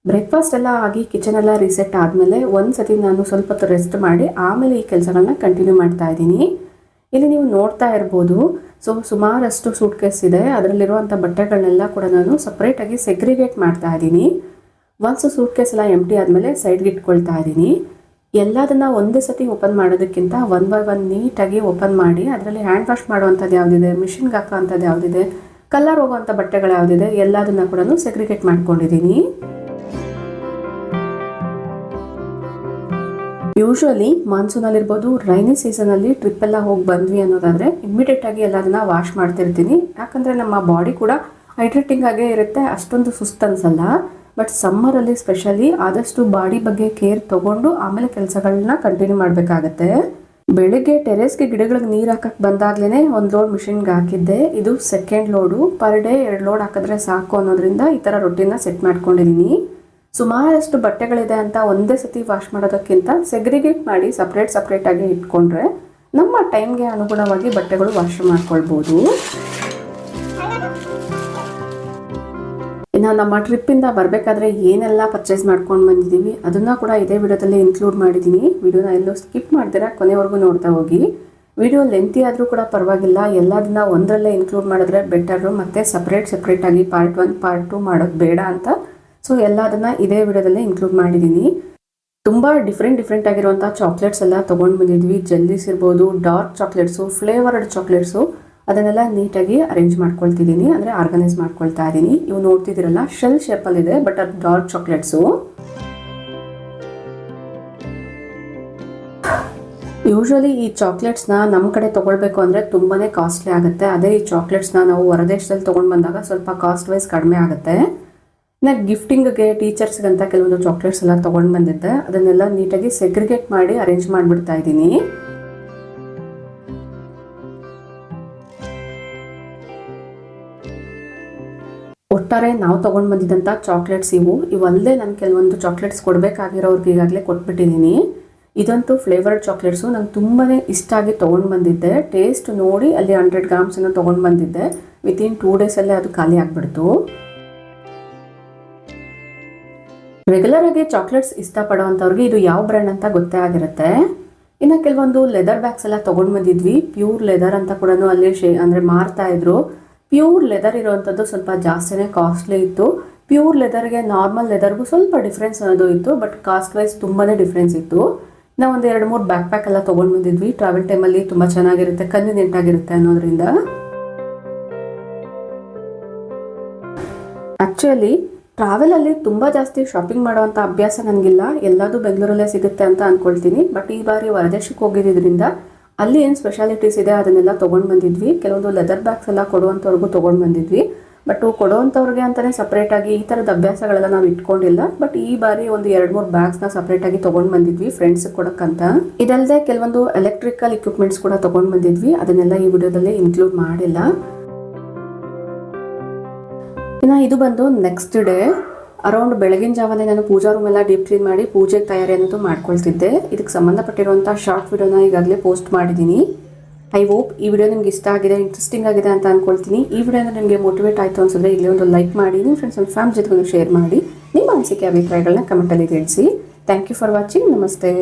ಬ್ರೇಕ್ಫಾಸ್ಟ್ ಎಲ್ಲ ಆಗಿ ಕಿಚನ್ ಎಲ್ಲ ರೀಸೆಟ್ ಆದಮೇಲೆ ಒಂದು ಸತಿ ನಾನು ಸ್ವಲ್ಪ ಹೊತ್ತು ರೆಸ್ಟ್ ಮಾಡಿ ಆಮೇಲೆ ಈ ಕೆಲಸಗಳನ್ನ ಕಂಟಿನ್ಯೂ ಮಾಡ್ತಾ ಇದ್ದೀನಿ. ಇಲ್ಲಿ ನೀವು ನೋಡ್ತಾ ಇರ್ಬೋದು, ಸುಮಾರಷ್ಟು ಸೂಟ್ ಕೇಸ್ ಇದೆ. ಅದರಲ್ಲಿರುವಂಥ ಬಟ್ಟೆಗಳನ್ನೆಲ್ಲ ಕೂಡ ನಾನು ಸಪ್ರೇಟಾಗಿ ಸೆಗ್ರಿಗೇಟ್ ಮಾಡ್ತಾ ಇದ್ದೀನಿ. ಒನ್ಸ್ ಸೂಟ್ ಕೇಸ್ ಎಲ್ಲ ಎಂಟಿ ಆದಮೇಲೆ ಸೈಡ್ಗೆ ಇಟ್ಕೊಳ್ತಾ ಇದ್ದೀನಿ. ಎಲ್ಲದನ್ನು ಒಂದೇ ಸತಿ ಓಪನ್ ಮಾಡೋದಕ್ಕಿಂತ 1 by 1 ನೀಟಾಗಿ ಓಪನ್ ಮಾಡಿ ಅದರಲ್ಲಿ ಹ್ಯಾಂಡ್ ವಾಶ್ ಮಾಡುವಂಥದ್ದು ಯಾವುದಿದೆ, ಮಿಷಿನ್ಗೆ ಹಾಕೋ ಅಂಥದ್ದು ಯಾವುದಿದೆ, ಕಲರ್ ಹೋಗುವಂಥ ಬಟ್ಟೆಗಳು ಯಾವುದಿದೆ ಎಲ್ಲದನ್ನ ಕೂಡ ಸೆಗ್ರಿಗೇಟ್ ಮಾಡ್ಕೊಂಡಿದ್ದೀನಿ. ಯೂಶುವಲಿ ಮಾನ್ಸೂನಲ್ಲಿ ಇರ್ಬೋದು, ರೈನಿ ಸೀಸನಲ್ಲಿ ಟ್ರಿಪ್ ಎಲ್ಲ ಹೋಗಿ ಬಂದ್ವಿ ಅನ್ನೋದಾದ್ರೆ ಇಮಿಡಿಯೇಟ್ ಆಗಿ ಎಲ್ಲದನ್ನ ವಾಶ್ ಮಾಡ್ತಿರ್ತೀನಿ. ಯಾಕಂದ್ರೆ ನಮ್ಮ ಬಾಡಿ ಕೂಡ ಹೈಡ್ರೇಟಿಂಗ್ ಆಗೇ ಇರುತ್ತೆ, ಅಷ್ಟೊಂದು ಸುಸ್ತು ಅನ್ಸಲ್ಲ. ಬಟ್ ಸಮ್ಮರಲ್ಲಿ ಸ್ಪೆಷಲಿ ಆದಷ್ಟು ಬಾಡಿ ಬಗ್ಗೆ ಕೇರ್ ತಗೊಂಡು ಆಮೇಲೆ ಕೆಲಸಗಳನ್ನ ಕಂಟಿನ್ಯೂ ಮಾಡಬೇಕಾಗತ್ತೆ. ಬೆಳಿಗ್ಗೆ ಟೆರೇಸ್ಗೆ ಗಿಡಗಳಿಗೆ ನೀರು ಹಾಕಕ್ಕೆ ಬಂದಾಗ್ಲೇ ಒಂದು ಲೋಡ್ ಮಿಷಿನ್ಗೆ ಹಾಕಿದ್ದೆ. ಇದು second load. Per day 2 load ಹಾಕಿದ್ರೆ ಸಾಕು ಅನ್ನೋದ್ರಿಂದ ಈ ಥರ ರೊಟೀನ್ನ ಸೆಟ್ ಮಾಡ್ಕೊಂಡಿದ್ದೀನಿ. ಸುಮಾರಷ್ಟು ಬಟ್ಟೆಗಳಿದೆ ಅಂತ ಒಂದೇ ಸತಿ ವಾಶ್ ಮಾಡೋದಕ್ಕಿಂತ ಸೆಗ್ರಿಗೇಟ್ ಮಾಡಿ ಸಪ್ರೇಟ್ ಆಗಿ ಇಟ್ಕೊಂಡ್ರೆ ನಮ್ಮ ಟೈಮ್ಗೆ ಅನುಗುಣವಾಗಿ ಬಟ್ಟೆಗಳು ವಾಶ್ ಮಾಡ್ಕೊಳ್ಬೋದು. ಇನ್ನು ನಮ್ಮ ಟ್ರಿಪ್ಪಿಂದ ಬರಬೇಕಾದ್ರೆ ಏನೆಲ್ಲ ಪರ್ಚೇಸ್ ಮಾಡ್ಕೊಂಡು ಬಂದಿದ್ದೀವಿ ಅದನ್ನು ಕೂಡ ಇದೇ ವಿಡಿಯೋದಲ್ಲಿ ಇನ್ಕ್ಲೂಡ್ ಮಾಡಿದ್ದೀನಿ. ವಿಡಿಯೋನ ಎಲ್ಲೂ ಸ್ಕಿಪ್ ಮಾಡ್ತೀರಾ, ಕೊನೆವರೆಗೂ ನೋಡ್ತಾ ಹೋಗಿ. ವಿಡಿಯೋ ಲೆಂತಿ ಆದರೂ ಕೂಡ ಪರವಾಗಿಲ್ಲ, ಎಲ್ಲದನ್ನ ಒಂದರಲ್ಲೇ ಇನ್ಕ್ಲೂಡ್ ಮಾಡಿದ್ರೆ ಬೆಟರು. ಮತ್ತು ಸಪ್ರೇಟಾಗಿ ಪಾರ್ಟ್ 1 ಪಾರ್ಟ್ 2 ಮಾಡೋದು ಬೇಡ ಅಂತ ಸೊ ಎಲ್ಲದನ್ನ ಇದೇ ವಿಡಿಯೋದಲ್ಲೇ ಇನ್ಕ್ಲೂಡ್ ಮಾಡಿದ್ದೀನಿ. ತುಂಬ ಡಿಫ್ರೆಂಟ್ ಆಗಿರುವಂಥ ಚಾಕ್ಲೇಟ್ಸ್ ಎಲ್ಲ ತೊಗೊಂಡು ಬಂದಿದ್ವಿ. ಜೆಲ್ಲೀಸ್ ಇರ್ಬೋದು, ಡಾರ್ಕ್ ಚಾಕ್ಲೇಟ್ಸು, ಫ್ಲೇವರ್ಡ್ ಚಾಕ್ಲೇಟ್ಸು, ಅದನ್ನೆಲ್ಲ ನೀಟಾಗಿ ಅರೇಂಜ್ ಮಾಡ್ಕೊಳ್ತಿದ್ದೀನಿ, ಅಂದರೆ ಆರ್ಗನೈಸ್ ಮಾಡ್ಕೊಳ್ತಾ ಇದ್ದೀನಿ. ಇವು ನೋಡ್ತಿದ್ದೀರಲ್ಲ ಶೆಲ್ ಶೇಪಲ್ಲಿದೆ, ಬಟ್ ಅದು ಡಾರ್ಕ್ ಚಾಕ್ಲೇಟ್ಸು. ಯೂಶುವಲಿ ಈ ಚಾಕ್ಲೇಟ್ಸ್ನ ನಮ್ಮ ಕಡೆ ತೊಗೊಳ್ಬೇಕು ಅಂದರೆ ತುಂಬಾ ಕಾಸ್ಟ್ಲಿ ಆಗುತ್ತೆ. ಅದೇ ಈ ಚಾಕ್ಲೇಟ್ಸ್ನ ನಾವು ಹೊರದೇಶದಲ್ಲಿ ತೊಗೊಂಡು ಬಂದಾಗ ಸ್ವಲ್ಪ ಕಾಸ್ಟ್ ವೈಸ್ ಕಡಿಮೆ ಆಗುತ್ತೆ. ನಾನು ಗಿಫ್ಟಿಂಗ್ಗೆ ಟೀಚರ್ಸ್ಗಂತ ಕೆಲವೊಂದು ಚಾಕ್ಲೇಟ್ಸ್ ಎಲ್ಲ ತೊಗೊಂಡು ಬಂದಿದ್ದೆ. ಅದನ್ನೆಲ್ಲ ನೀಟಾಗಿ ಸೆಗ್ರಿಗೇಟ್ ಮಾಡಿ ಅರೇಂಜ್ ಮಾಡಿಬಿಡ್ತಾ ಇದ್ದೀನಿ. ಒಟ್ಟಾರೆ ನಾವು ತೊಗೊಂಡು ಬಂದಿದ್ದಂಥ ಚಾಕ್ಲೇಟ್ಸ್ ಇವಲ್ಲದೆ ನಾನು ಕೆಲವೊಂದು ಚಾಕ್ಲೇಟ್ಸ್ ಕೊಡಬೇಕಾಗಿರೋರ್ಗೆ ಈಗಾಗಲೇ ಕೊಟ್ಬಿಟ್ಟಿದ್ದೀನಿ. ಇದಂತೂ ಫ್ಲೇವರ್ಡ್ ಚಾಕ್ಲೇಟ್ಸು ನಂಗೆ ತುಂಬಾ ಇಷ್ಟ ಆಗಿ ತೊಗೊಂಡು ಬಂದಿದ್ದೆ. ಟೇಸ್ಟ್ ನೋಡಿ ಅಲ್ಲಿ 100 ಗ್ರಾಮ್ಸನ್ನು ತೊಗೊಂಡು ಬಂದಿದ್ದೆ. ವಿತಿನ್ 2 ಡೇಸಲ್ಲೇ ಅದು ಖಾಲಿ ಆಗಿಬಿಡ್ತು. ರೆಗ್ಯುಲರ್ ಆಗಿ ಚಾಕ್ಲೇಟ್ಸ್ ಇಷ್ಟಪಡೋವಂಥವ್ರಿಗೆ ಇದು ಯಾವ ಬ್ರ್ಯಾಂಡ್ ಅಂತ ಗೊತ್ತೇ ಆಗಿರುತ್ತೆ. ಇನ್ನು ಕೆಲವೊಂದು ಲೆದರ್ ಬ್ಯಾಗ್ಸ್ ಎಲ್ಲ ತೊಗೊಂಡು ಬಂದಿದ್ವಿ. ಪ್ಯೂರ್ ಲೆದರ್ ಅಂತ ಕೂಡ ಅಲ್ಲಿ ಅಂದರೆ ಮಾರ್ತಾ ಇದ್ರು. ಪ್ಯೂರ್ ಲೆದರ್ ಇರುವಂಥದ್ದು ಸ್ವಲ್ಪ ಜಾಸ್ತಿನೇ ಕಾಸ್ಟ್ಲಿ ಇತ್ತು. ಪ್ಯೂರ್ ಲೆದರ್ಗೆ ನಾರ್ಮಲ್ ಲೆದರ್ಗೂ ಸ್ವಲ್ಪ ಡಿಫ್ರೆನ್ಸ್ ಅನ್ನೋದು ಇತ್ತು, ಬಟ್ ಕಾಸ್ಟ್ ವೈಸ್ ತುಂಬಾ ಡಿಫ್ರೆನ್ಸ್ ಇತ್ತು. ನಾವು ಒಂದು 2-3 ಬ್ಯಾಕ್ ಪ್ಯಾಕ್ ಎಲ್ಲ ತೊಗೊಂಡು ಬಂದಿದ್ವಿ. ಟ್ರಾವೆಲ್ ಟೈಮಲ್ಲಿ ತುಂಬ ಚೆನ್ನಾಗಿರುತ್ತೆ, ಕನ್ವಿನಿಯೆಂಟ್ ಆಗಿರುತ್ತೆ ಅನ್ನೋದ್ರಿಂದ. ಆ್ಯಕ್ಚುಲಿ ಟ್ರಾವೆಲಲ್ಲಿ ತುಂಬ ಜಾಸ್ತಿ ಶಾಪಿಂಗ್ ಮಾಡುವಂಥ ಅಭ್ಯಾಸ ನನಗಿಲ್ಲ. ಎಲ್ಲದೂ ಬೆಂಗಳೂರಲ್ಲೇ ಸಿಗುತ್ತೆ ಅಂತ ಅಂದ್ಕೊಳ್ತೀನಿ. ಬಟ್ ಈ ಬಾರಿ ಹೊರದೇಶಕ್ಕೆ ಹೋಗಿದ್ದರಿಂದ ಅಲ್ಲಿ ಏನು ಸ್ಪೆಷಾಲಿಟೀಸ್ ಇದೆ ಅದನ್ನೆಲ್ಲ ತೊಗೊಂಡು ಬಂದಿದ್ವಿ. ಕೆಲವೊಂದು ಲೆದರ್ ಬ್ಯಾಗ್ಸ್ ಎಲ್ಲ ಕೊಡುವಂಥವ್ರಿಗೂ ತೊಗೊಂಡು ಬಂದಿದ್ವಿ. ಬಟ್ ಕೊಡುವಂಥವ್ರಿಗೆ ಅಂತಲೇ ಸಪ್ರೇಟಾಗಿ ಈ ಥರದ ಅಭ್ಯಾಸಗಳೆಲ್ಲ ನಾವು ಇಟ್ಕೊಂಡಿಲ್ಲ. ಬಟ್ ಈ ಬಾರಿ ಒಂದು 2-3 ಬ್ಯಾಗ್ಸ್ನ ಸಪ್ರೇಟಾಗಿ ತೊಗೊಂಡು ಬಂದಿದ್ವಿ ಫ್ರೆಂಡ್ಸ್ಗೆ ಕೊಡೋಕ್ಕಂತ. ಇದಲ್ಲದೆ ಕೆಲವೊಂದು ಎಲೆಕ್ಟ್ರಿಕಲ್ ಇಕ್ವಿಪ್ಮೆಂಟ್ಸ್ ಕೂಡ ತೊಗೊಂಡು ಬಂದಿದ್ವಿ. ಅದನ್ನೆಲ್ಲ ಈ ವಿಡಿಯೋದಲ್ಲಿ ಇನ್ಕ್ಲೂಡ್ ಮಾಡಿಲ್ಲ. ಇನ್ನು ಇದು ಬಂದು ನೆಕ್ಸ್ಟ್ ಡೇ ಅರೌಂಡ್ ಬೆಳಗಿನ ಜಾವನೇ ನಾನು ಪೂಜಾ ರೂಮ್ ಎಲ್ಲ ಡೀಪ್ ಕ್ಲೀನ್ ಮಾಡಿ ಪೂಜೆಗೆ ತಯಾರಿ ಅನ್ನೋದು ಮಾಡ್ಕೊಳ್ತಿದ್ದೆ. ಇದಕ್ಕೆ ಸಂಬಂಧಪಟ್ಟಿರುವಂಥ ಶಾರ್ಟ್ ವಿಡಿಯೋನ ಈಗಾಗಲೇ ಪೋಸ್ಟ್ ಮಾಡಿದ್ದೀನಿ. ಐ ಹೋಪ್ ಈ ವಿಡಿಯೋ ನಿಮ್ಗೆ ಇಷ್ಟ ಆಗಿದೆ, ಇಂಟ್ರೆಸ್ಟಿಂಗ್ ಆಗಿದೆ ಅಂತ ಅಂದ್ಕೊಳ್ತೀನಿ. ಈ ವಿಡಿಯೋನ ನಿಮಗೆ ಮೋಟಿವೇಟ್ ಆಯಿತು ಅನ್ಸಿದ್ರೆ ಇಲ್ಲೇ ಒಂದು ಲೈಕ್ ಮಾಡಿ, ನಿಮ್ಮ ಫ್ರೆಂಡ್ಸ್ ಆ್ಯಂಡ್ ಫ್ಯಾಮಿಲಿ ಜೊತೆಗೂ ಶೇರ್ ಮಾಡಿ. ನಿಮ್ಮ ಅನಿಸಿಕೆ ಅಭಿಪ್ರಾಯಗಳನ್ನ ಕಮೆಂಟಲ್ಲಿ ತಿಳಿಸಿ. Thank you for watching. ನಮಸ್ತೆ.